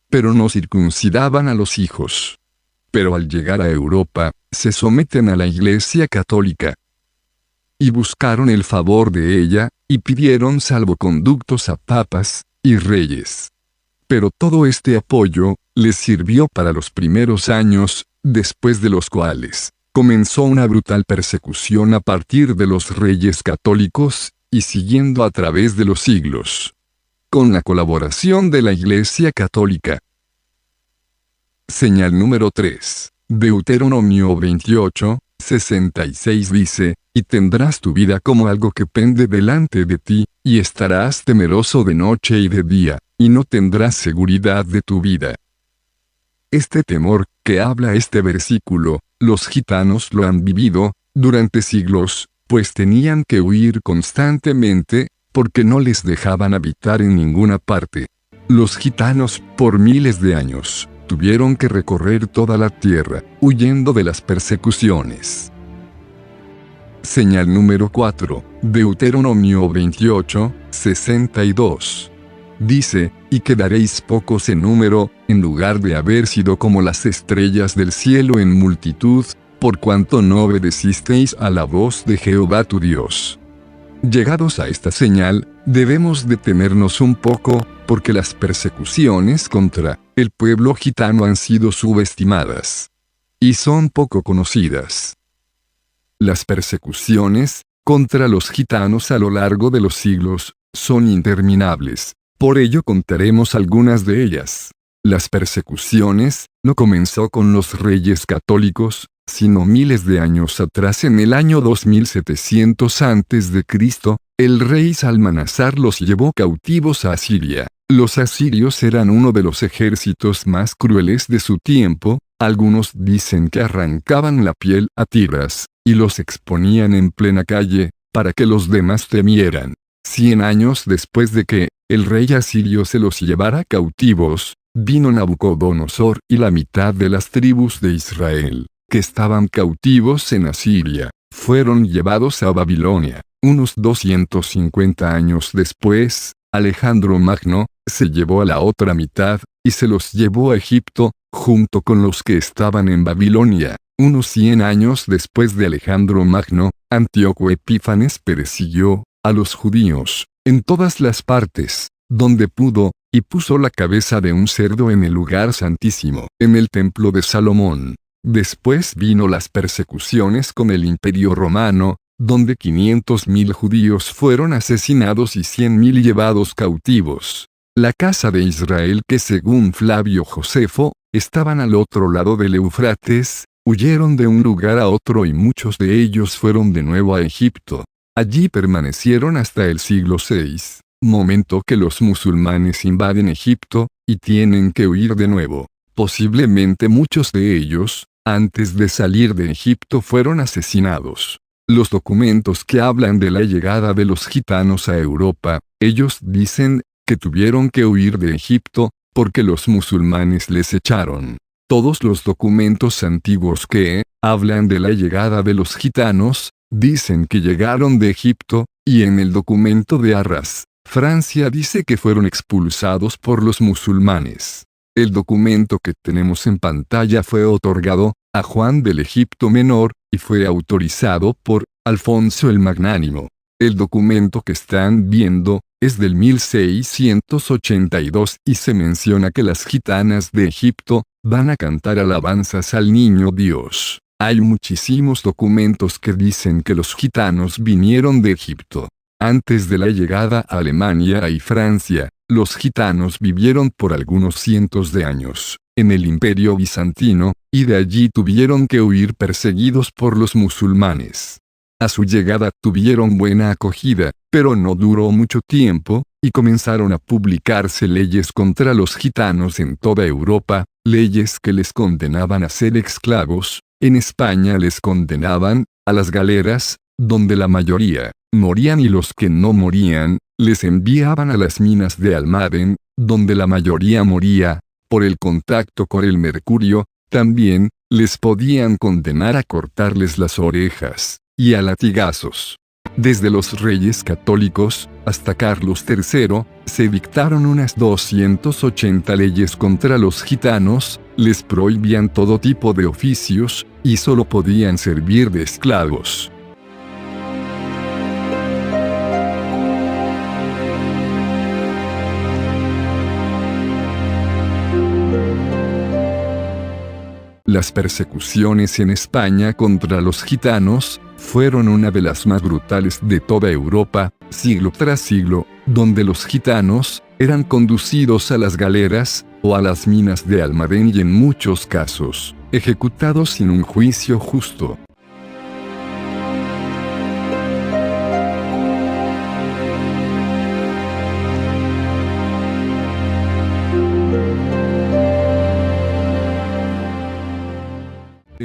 Speaker 2: pero no circuncidaban a los hijos. Pero al llegar a Europa, se someten a la Iglesia católica. Y buscaron el favor de ella, y pidieron salvoconductos a papas y reyes. Pero todo este apoyo les sirvió para los primeros años, después de los cuales comenzó una brutal persecución a partir de los reyes católicos, y siguiendo a través de los siglos. Con la colaboración de la Iglesia católica. Señal número 3. Deuteronomio 28:66 dice: Y tendrás tu vida como algo que pende delante de ti, y estarás temeroso de noche y de día, y no tendrás seguridad de tu vida. Este temor, que habla este versículo, los gitanos lo han vivido durante siglos, pues tenían que huir constantemente, porque no les dejaban habitar en ninguna parte. Los gitanos, por miles de años, tuvieron que recorrer toda la tierra, huyendo de las persecuciones. Señal número 4, Deuteronomio 28:62. Dice: Y quedaréis pocos en número, en lugar de haber sido como las estrellas del cielo en multitud, por cuanto no obedecisteis a la voz de Jehová tu Dios. Llegados a esta señal, debemos detenernos un poco, porque las persecuciones contra el pueblo gitano han sido subestimadas y son poco conocidas. Las persecuciones contra los gitanos a lo largo de los siglos son interminables, por ello contaremos algunas de ellas. Las persecuciones no comenzó con los reyes católicos, sino miles de años atrás. En el año 2700 a.C., el rey Salmanasar los llevó cautivos a Asiria. Los asirios eran uno de los ejércitos más crueles de su tiempo. Algunos dicen que arrancaban la piel a tiras y los exponían en plena calle, para que los demás temieran. 100 años después de que el rey asirio se los llevara cautivos, vino Nabucodonosor y la mitad de las tribus de Israel, que estaban cautivos en Asiria, fueron llevados a Babilonia. Unos 250 años después, Alejandro Magno se llevó a la otra mitad, y se los llevó a Egipto, junto con los que estaban en Babilonia. Unos 100 años después de Alejandro Magno, Antíoco Epífanes persiguió a los judíos en todas las partes donde pudo, y puso la cabeza de un cerdo en el lugar santísimo, en el templo de Salomón. Después vino las persecuciones con el Imperio Romano, donde 500.000 judíos fueron asesinados y 100.000 llevados cautivos. La casa de Israel, que según Flavio Josefo, estaban al otro lado del Eufrates, huyeron de un lugar a otro y muchos de ellos fueron de nuevo a Egipto. Allí permanecieron hasta el siglo VI, momento que los musulmanes invaden Egipto, y tienen que huir de nuevo. Posiblemente muchos de ellos, antes de salir de Egipto, fueron asesinados. Los documentos que hablan de la llegada de los gitanos a Europa, ellos dicen que tuvieron que huir de Egipto, porque los musulmanes les echaron. Todos los documentos antiguos que hablan de la llegada de los gitanos, dicen que llegaron de Egipto, y en el documento de Arras, Francia, dice que fueron expulsados por los musulmanes. El documento que tenemos en pantalla fue otorgado a Juan del Egipto Menor, y fue autorizado por Alfonso el Magnánimo. El documento que están viendo es del 1682 y se menciona que las gitanas de Egipto van a cantar alabanzas al niño Dios. Hay muchísimos documentos que dicen que los gitanos vinieron de Egipto. Antes de la llegada a Alemania y Francia, los gitanos vivieron por algunos cientos de años en el Imperio Bizantino, y de allí tuvieron que huir perseguidos por los musulmanes. A su llegada tuvieron buena acogida, pero no duró mucho tiempo, y comenzaron a publicarse leyes contra los gitanos en toda Europa, leyes que les condenaban a ser esclavos. En España les condenaban a las galeras, donde la mayoría morían, y los que no morían, les enviaban a las minas de Almaden, donde la mayoría moría, por el contacto con el mercurio. También les podían condenar a cortarles las orejas, y a latigazos. Desde los reyes católicos hasta Carlos III, se dictaron unas 280 leyes contra los gitanos, les prohibían todo tipo de oficios, y solo podían servir de esclavos. Las persecuciones en España contra los gitanos fueron una de las más brutales de toda Europa, siglo tras siglo, donde los gitanos eran conducidos a las galeras o a las minas de Almadén y en muchos casos, ejecutados sin un juicio justo.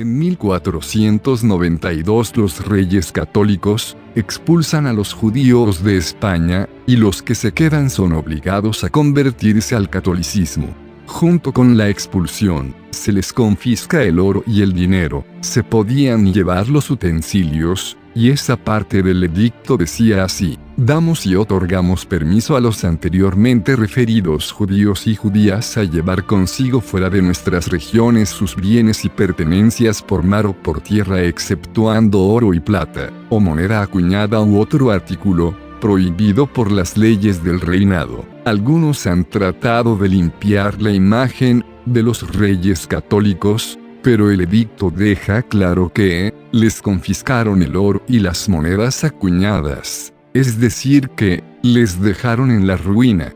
Speaker 2: En 1492 los reyes católicos expulsan a los judíos de España, y los que se quedan son obligados a convertirse al catolicismo. Junto con la expulsión, se les confisca el oro y el dinero, se podían llevar los utensilios, y esa parte del edicto decía así: damos y otorgamos permiso a los anteriormente referidos judíos y judías a llevar consigo fuera de nuestras regiones sus bienes y pertenencias por mar o por tierra, exceptuando oro y plata, o moneda acuñada u otro artículo prohibido por las leyes del reinado. Algunos han tratado de limpiar la imagen de los reyes católicos, pero el edicto deja claro que les confiscaron el oro y las monedas acuñadas, es decir que les dejaron en la ruina.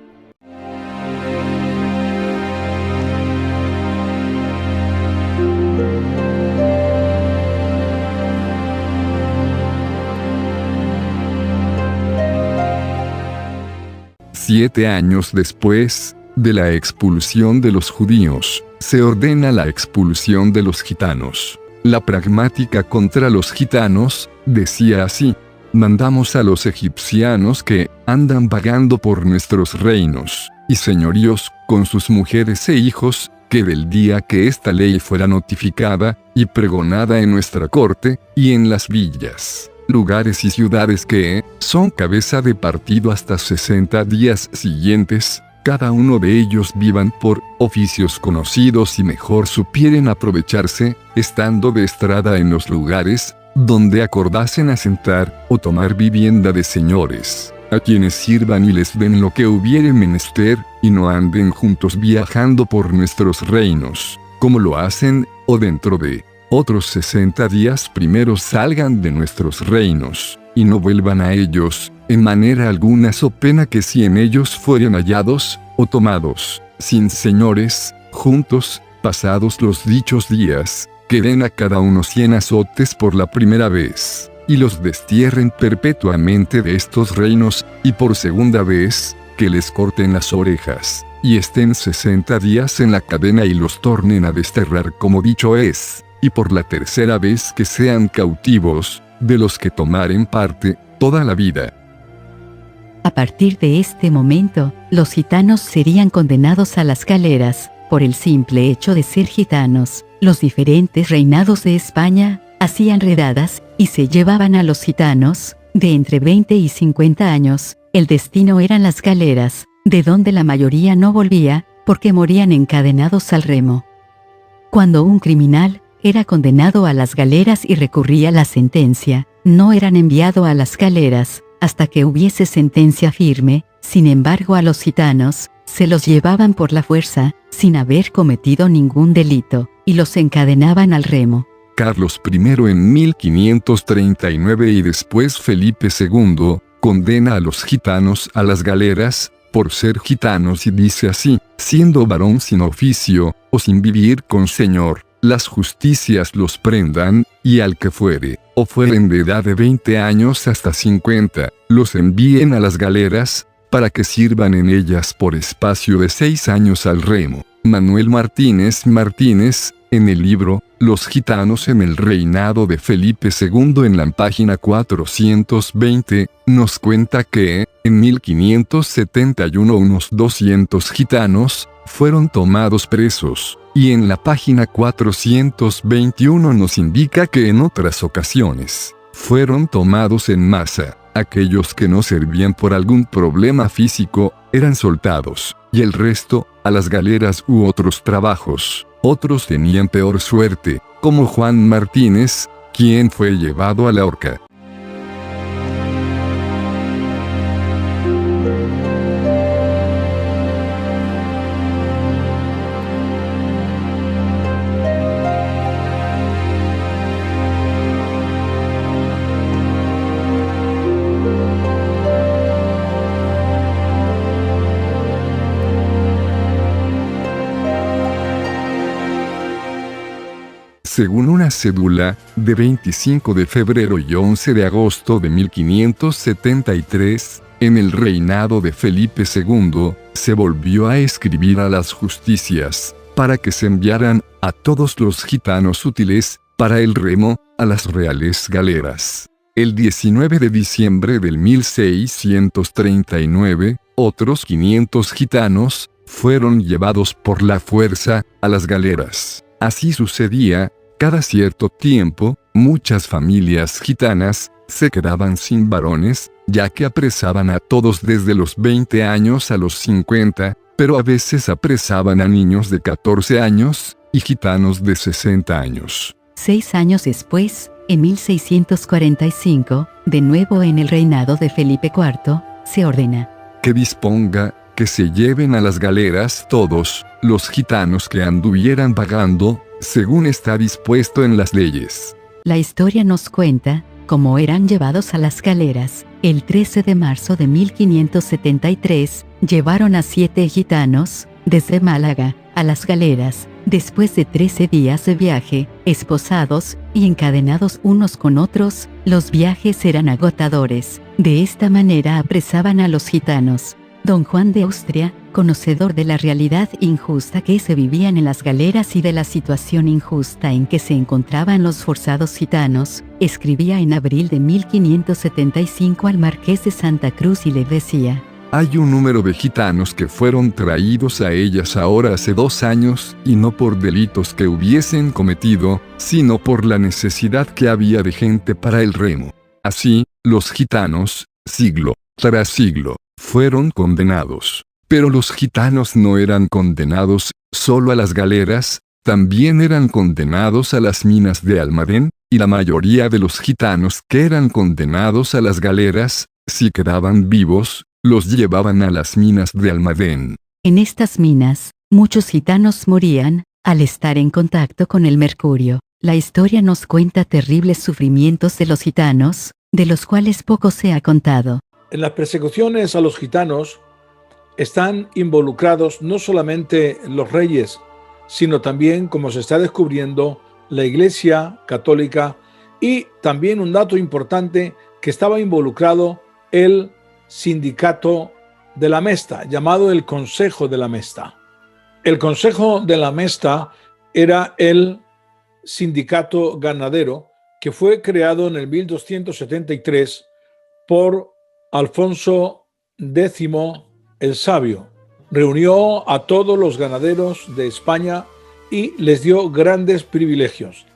Speaker 2: Siete años después de la expulsión de los judíos, se ordena la expulsión de los gitanos. La pragmática contra los gitanos decía así: mandamos a los egipcianos que andan vagando por nuestros reinos y señoríos con sus mujeres e hijos, que del día que esta ley fuera notificada y pregonada en nuestra corte y en las villas, lugares y ciudades que son cabeza de partido hasta 60 días siguientes, cada uno de ellos vivan por oficios conocidos y mejor supieren aprovecharse, estando de estrada en los lugares donde acordasen asentar o tomar vivienda de señores, a quienes sirvan y les den lo que hubiere menester, y no anden juntos viajando por nuestros reinos, como lo hacen, o dentro de otros 60 días primeros salgan de nuestros reinos, y no vuelvan a ellos, en manera alguna, so pena que si en ellos fueren hallados, o tomados, sin señores, juntos, pasados los dichos días, que den a cada uno 100 azotes por la primera vez, y los destierren perpetuamente de estos reinos, y por segunda vez, que les corten las orejas, y estén 60 días en la cadena y los tornen a desterrar como dicho es, y por la tercera vez que sean cautivos, de los que tomaren parte, toda la vida.
Speaker 8: A partir de este momento, los gitanos serían condenados a las galeras, por el simple hecho de ser gitanos. Los diferentes reinados de España hacían redadas, y se llevaban a los gitanos, de entre 20 y 50 años. El destino eran las galeras, de donde la mayoría no volvía, porque morían encadenados al remo. Cuando un criminal era condenado a las galeras y recurría a la sentencia, no eran enviado a las galeras, hasta que hubiese sentencia firme. Sin embargo, a los gitanos se los llevaban por la fuerza, sin haber cometido ningún delito, y los encadenaban al remo.
Speaker 2: Carlos I en 1539 y después Felipe II, condena a los gitanos a las galeras, por ser gitanos, y dice así: siendo varón sin oficio, o sin vivir con señor, las justicias los prendan, y al que fuere, o fueren de edad de 20 años hasta 50, los envíen a las galeras, para que sirvan en ellas por espacio de 6 años al remo. Manuel Martínez, en el libro Los gitanos en el reinado de Felipe II, en la página 420, nos cuenta que, en 1571 unos 200 gitanos fueron tomados presos, y en la página 421 nos indica que en otras ocasiones fueron tomados en masa. Aquellos que no servían por algún problema físico eran soltados, y el resto, a las galeras u otros trabajos. Otros tenían peor suerte, como Juan Martínez, quien fue llevado a la horca. Según una cédula de 25 de febrero y 11 de agosto de 1573, en el reinado de Felipe II, se volvió a escribir a las justicias, para que se enviaran a todos los gitanos útiles para el remo a las reales galeras. El 19 de diciembre del 1639, otros 500 gitanos fueron llevados por la fuerza a las galeras. Así sucedía. Cada cierto tiempo, muchas familias gitanas se quedaban sin varones, ya que apresaban a todos desde los 20 años a los 50, pero a veces apresaban a niños de 14 años y gitanos de 60 años.
Speaker 8: 6 años después, en 1645, de nuevo en el reinado de Felipe IV, se ordena
Speaker 2: que disponga que se lleven a las galeras todos los gitanos que anduvieran vagando, según está dispuesto en las leyes.
Speaker 8: La historia nos cuenta cómo eran llevados a las galeras. El 13 de marzo de 1573, llevaron a 7 gitanos, desde Málaga, a las galeras, después de 13 días de viaje, esposados y encadenados unos con otros. Los viajes eran agotadores. De esta manera apresaban a los gitanos. Don Juan de Austria, conocedor de la realidad injusta que se vivían en las galeras y de la situación injusta en que se encontraban los forzados gitanos, escribía en abril de 1575 al marqués de Santa Cruz y le decía:
Speaker 2: hay un número de gitanos que fueron traídos a ellas ahora hace 2 años, y no por delitos que hubiesen cometido, sino por la necesidad que había de gente para el remo. Así, los gitanos, siglo tras siglo, fueron condenados. Pero los gitanos no eran condenados solo a las galeras, también eran condenados a las minas de Almadén, y la mayoría de los gitanos que eran condenados a las galeras, si quedaban vivos, los llevaban a las minas de Almadén.
Speaker 8: En estas minas, muchos gitanos morían al estar en contacto con el mercurio. La historia nos cuenta terribles sufrimientos de los gitanos, de los cuales poco se ha contado.
Speaker 1: En las persecuciones a los gitanos están involucrados no solamente los reyes, sino también, como se está descubriendo, la Iglesia Católica, y también un dato importante, que estaba involucrado el sindicato de la Mesta, llamado el Consejo de la Mesta. El Consejo de la Mesta era el sindicato ganadero que fue creado en el 1273 por Alfonso X el Sabio. Reunió a todos los ganaderos de España y les dio grandes privilegios.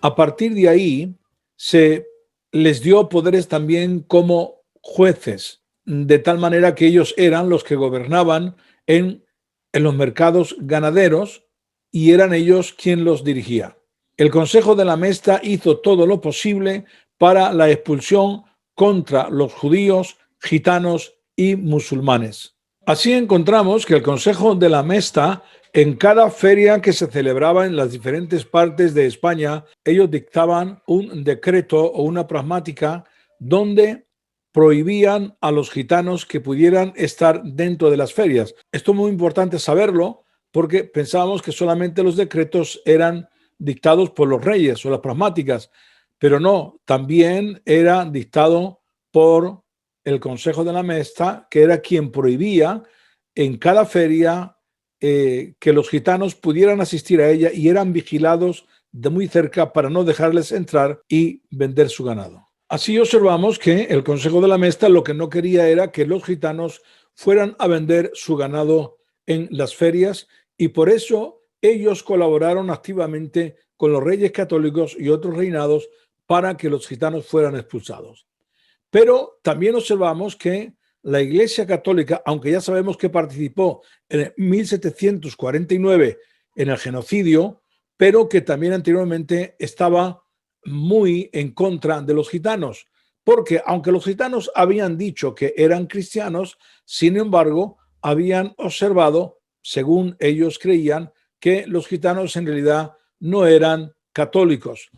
Speaker 1: A partir de ahí se les dio poderes también como jueces, de tal manera que ellos eran los que gobernaban en los mercados ganaderos y eran ellos quien los dirigía. El Consejo de la Mesta hizo todo lo posible para la expulsión contra los judíos, gitanos y musulmanes. Así encontramos que el Consejo de la Mesta, en cada feria que se celebraba en las diferentes partes de España, ellos dictaban un decreto o una pragmática donde prohibían a los gitanos que pudieran estar dentro de las ferias. Esto es muy importante saberlo porque pensábamos que solamente los decretos eran dictados por los reyes o las pragmáticas, pero no, también era dictado por el Consejo de la Mesta, que era quien prohibía en cada feria que los gitanos pudieran asistir a ella y eran vigilados de muy cerca para no dejarles entrar y vender su ganado. Así observamos que el Consejo de la Mesta lo que no quería era que los gitanos fueran a vender su ganado en las ferias, y por eso ellos colaboraron activamente con los reyes católicos y otros reinados para que los gitanos fueran expulsados. Pero también observamos que la Iglesia Católica, aunque ya sabemos que participó en 1749 en el genocidio, pero que también anteriormente estaba muy en contra de los gitanos, porque aunque los gitanos habían dicho que eran cristianos, sin embargo, habían observado, según ellos creían, que los gitanos en realidad no eran católicos.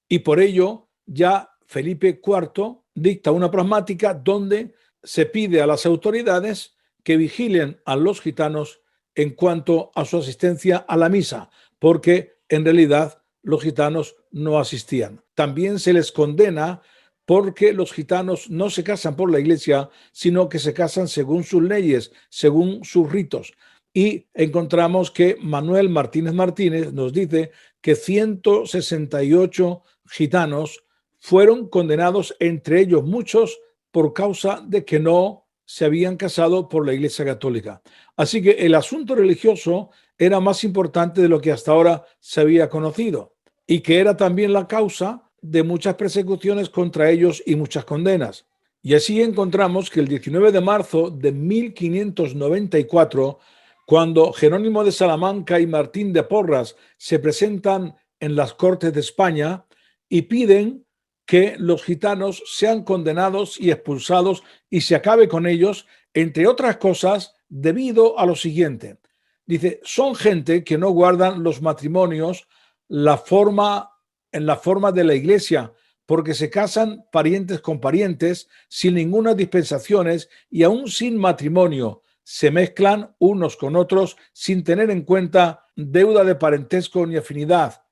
Speaker 1: Y por ello, ya Felipe IV dicta una pragmática donde se pide a las autoridades que vigilen a los gitanos en cuanto a su asistencia a la misa, porque en realidad los gitanos no asistían. También se les condena porque los gitanos no se casan por la iglesia, sino que se casan según sus leyes, según sus ritos. Y encontramos que Manuel Martínez Martínez nos dice que 168 gitanos fueron condenados, entre ellos muchos por causa de que no se habían casado por la Iglesia Católica. Así que el asunto religioso era más importante de lo que hasta ahora se había conocido, y que era también la causa de muchas persecuciones contra ellos y muchas condenas. Y así encontramos que el 19 de marzo de 1594, cuando Jerónimo de Salamanca y Martín de Porras se presentan en las Cortes de España y piden que los gitanos sean condenados y expulsados y se acabe con ellos, entre otras cosas, debido a lo siguiente. Dice, son gente que no guardan los matrimonios en la forma de la iglesia, porque se casan parientes con parientes sin ninguna dispensaciones y aún sin matrimonio. Se mezclan unos con otros sin tener en cuenta deuda de parentesco ni afinidad,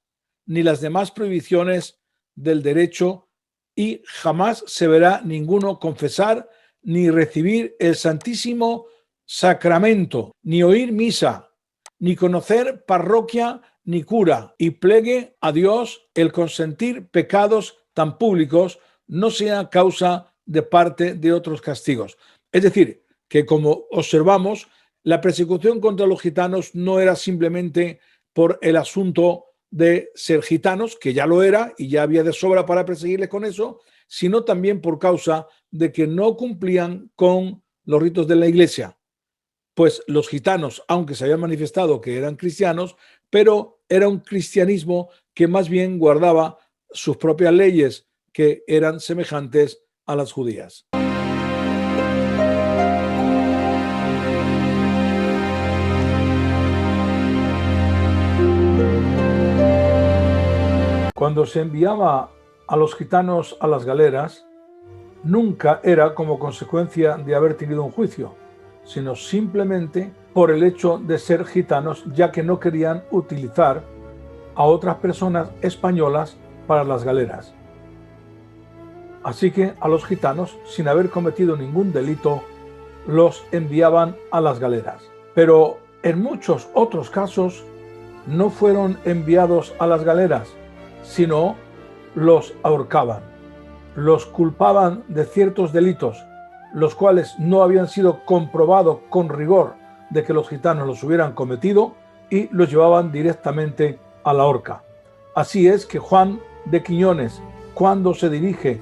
Speaker 1: ni las demás prohibiciones del derecho, y jamás se verá ninguno confesar ni recibir el Santísimo Sacramento, ni oír misa, ni conocer parroquia ni cura, y plegue a Dios el consentir pecados tan públicos no sea causa de parte de otros castigos. Es decir, que como observamos, la persecución contra los gitanos no era simplemente por el asunto de ser gitanos, que ya lo era y ya había de sobra para perseguirles con eso, sino también por causa de que no cumplían con los ritos de la iglesia. Pues los gitanos, aunque se habían manifestado que eran cristianos, pero era un cristianismo que más bien guardaba sus propias leyes, que eran semejantes a las judías. Cuando se enviaba a los gitanos a las galeras, nunca era como consecuencia de haber tenido un juicio, sino simplemente por el hecho de ser gitanos, ya que no querían utilizar a otras personas españolas para las galeras. Así que a los gitanos, sin haber cometido ningún delito, los enviaban a las galeras. Pero en muchos otros casos no fueron enviados a las galeras, sino los ahorcaban. Los culpaban de ciertos delitos, los cuales no habían sido comprobados con rigor de que los gitanos los hubieran cometido, y los llevaban directamente a la horca. Así es que Juan de Quiñones, cuando se dirige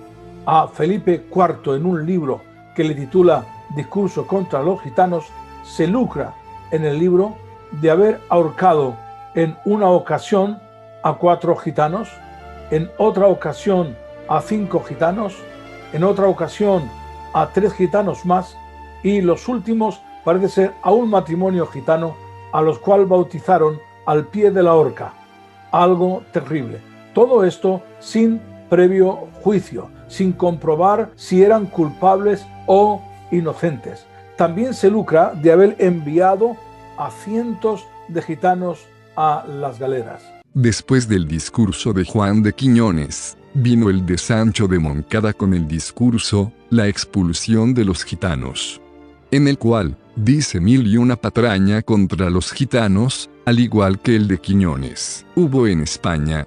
Speaker 1: a Felipe IV en un libro que le titula Discurso contra los gitanos, se lucra en el libro de haber ahorcado en una ocasión a 4 gitanos, en otra ocasión a 5 gitanos, en otra ocasión a 3 gitanos más, y los últimos parece ser a un matrimonio gitano a los cuales bautizaron al pie de la horca. Algo terrible. Todo esto sin previo juicio, sin comprobar si eran culpables o inocentes. También se lucra de haber enviado a cientos de gitanos a las galeras.
Speaker 2: Después del discurso de Juan de Quiñones, vino el de Sancho de Moncada con el discurso, La expulsión de los gitanos, en el cual dice 1001 patraña contra los gitanos, al igual que el de Quiñones. Hubo en España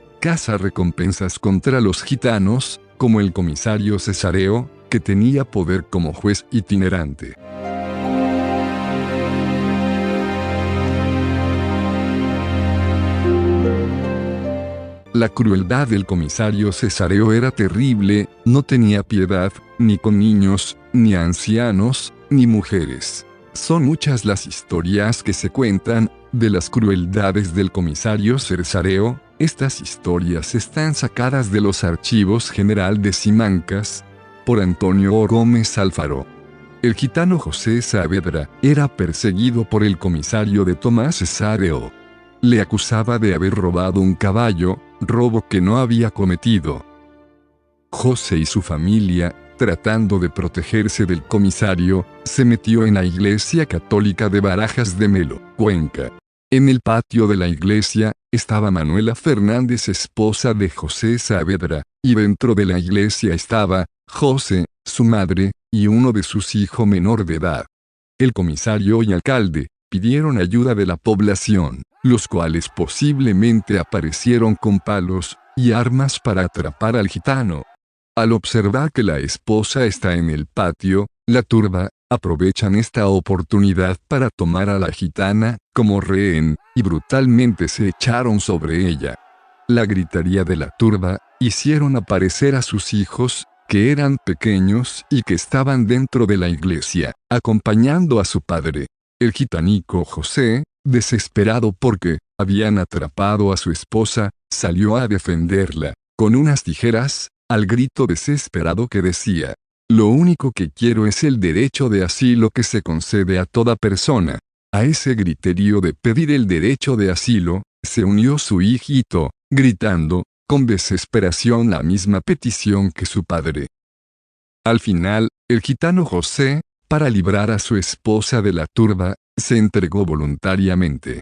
Speaker 2: recompensas contra los gitanos, como el comisario Cesareo, que tenía poder como juez itinerante. La crueldad del comisario Cesareo era terrible, no tenía piedad, ni con niños, ni ancianos, ni mujeres. Son muchas las historias que se cuentan de las crueldades del comisario Cesareo. Estas historias están sacadas de los archivos general de Simancas, por Antonio Gómez Alfaro. El gitano José Saavedra era perseguido por el comisario de Tomás Cesareo. Le acusaba de haber robado un caballo, robo que no había cometido. José y su familia, tratando de protegerse del comisario, se metió en la iglesia católica de Barajas de Melo, Cuenca. En el patio de la iglesia estaba Manuela Fernández, esposa de José Saavedra, y dentro de la iglesia estaba José, su madre, y uno de sus hijos menor de edad. El comisario y alcalde pidieron ayuda de la población, los cuales posiblemente aparecieron con palos y armas para atrapar al gitano. Al observar que la esposa está en el patio, la turba aprovechan esta oportunidad para tomar a la gitana como rehén, y brutalmente se echaron sobre ella. La gritería de la turba hicieron aparecer a sus hijos, que eran pequeños y que estaban dentro de la iglesia, acompañando a su padre. El gitanico José, desesperado porque habían atrapado a su esposa, salió a defenderla, con unas tijeras, al grito desesperado que decía: «Lo único que quiero es el derecho de asilo que se concede a toda persona». A ese griterío de pedir el derecho de asilo, se unió su hijito, gritando, con desesperación la misma petición que su padre. Al final, el gitano José, para librar a su esposa de la turba, se entregó voluntariamente.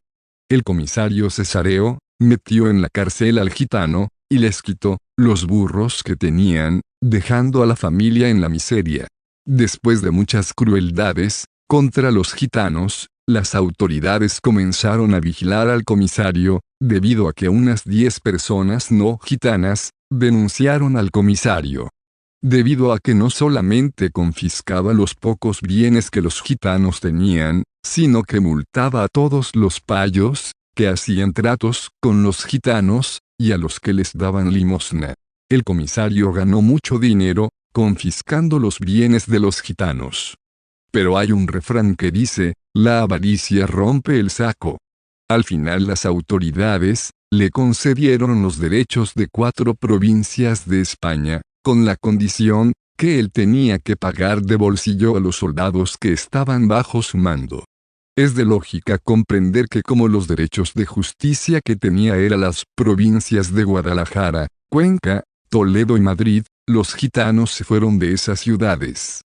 Speaker 2: El comisario Cesareo metió en la cárcel al gitano, y les quitó los burros que tenían, dejando a la familia en la miseria. Después de muchas crueldades contra los gitanos, las autoridades comenzaron a vigilar al comisario, debido a que unas 10 personas no gitanas denunciaron al comisario. Debido a que no solamente confiscaba los pocos bienes que los gitanos tenían, sino que multaba a todos los payos que hacían tratos con los gitanos, y a los que les daban limosna. El comisario ganó mucho dinero, confiscando los bienes de los gitanos. Pero hay un refrán que dice: la avaricia rompe el saco. Al final las autoridades le concedieron los derechos de 4 provincias de España, con la condición que él tenía que pagar de bolsillo a los soldados que estaban bajo su mando. Es de lógica comprender que como los derechos de justicia que tenía eran las provincias de Guadalajara, Cuenca, Toledo y Madrid, los gitanos se fueron de esas ciudades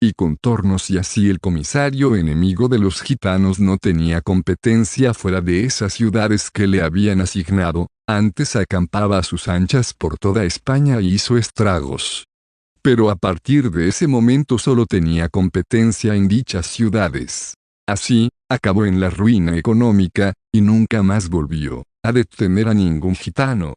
Speaker 2: y contornos, y así el comisario enemigo de los gitanos no tenía competencia fuera de esas ciudades que le habían asignado, antes acampaba a sus anchas por toda España y hizo estragos. Pero a partir de ese momento solo tenía competencia en dichas ciudades. Así, acabó en la ruina económica, y nunca más volvió a detener a ningún gitano.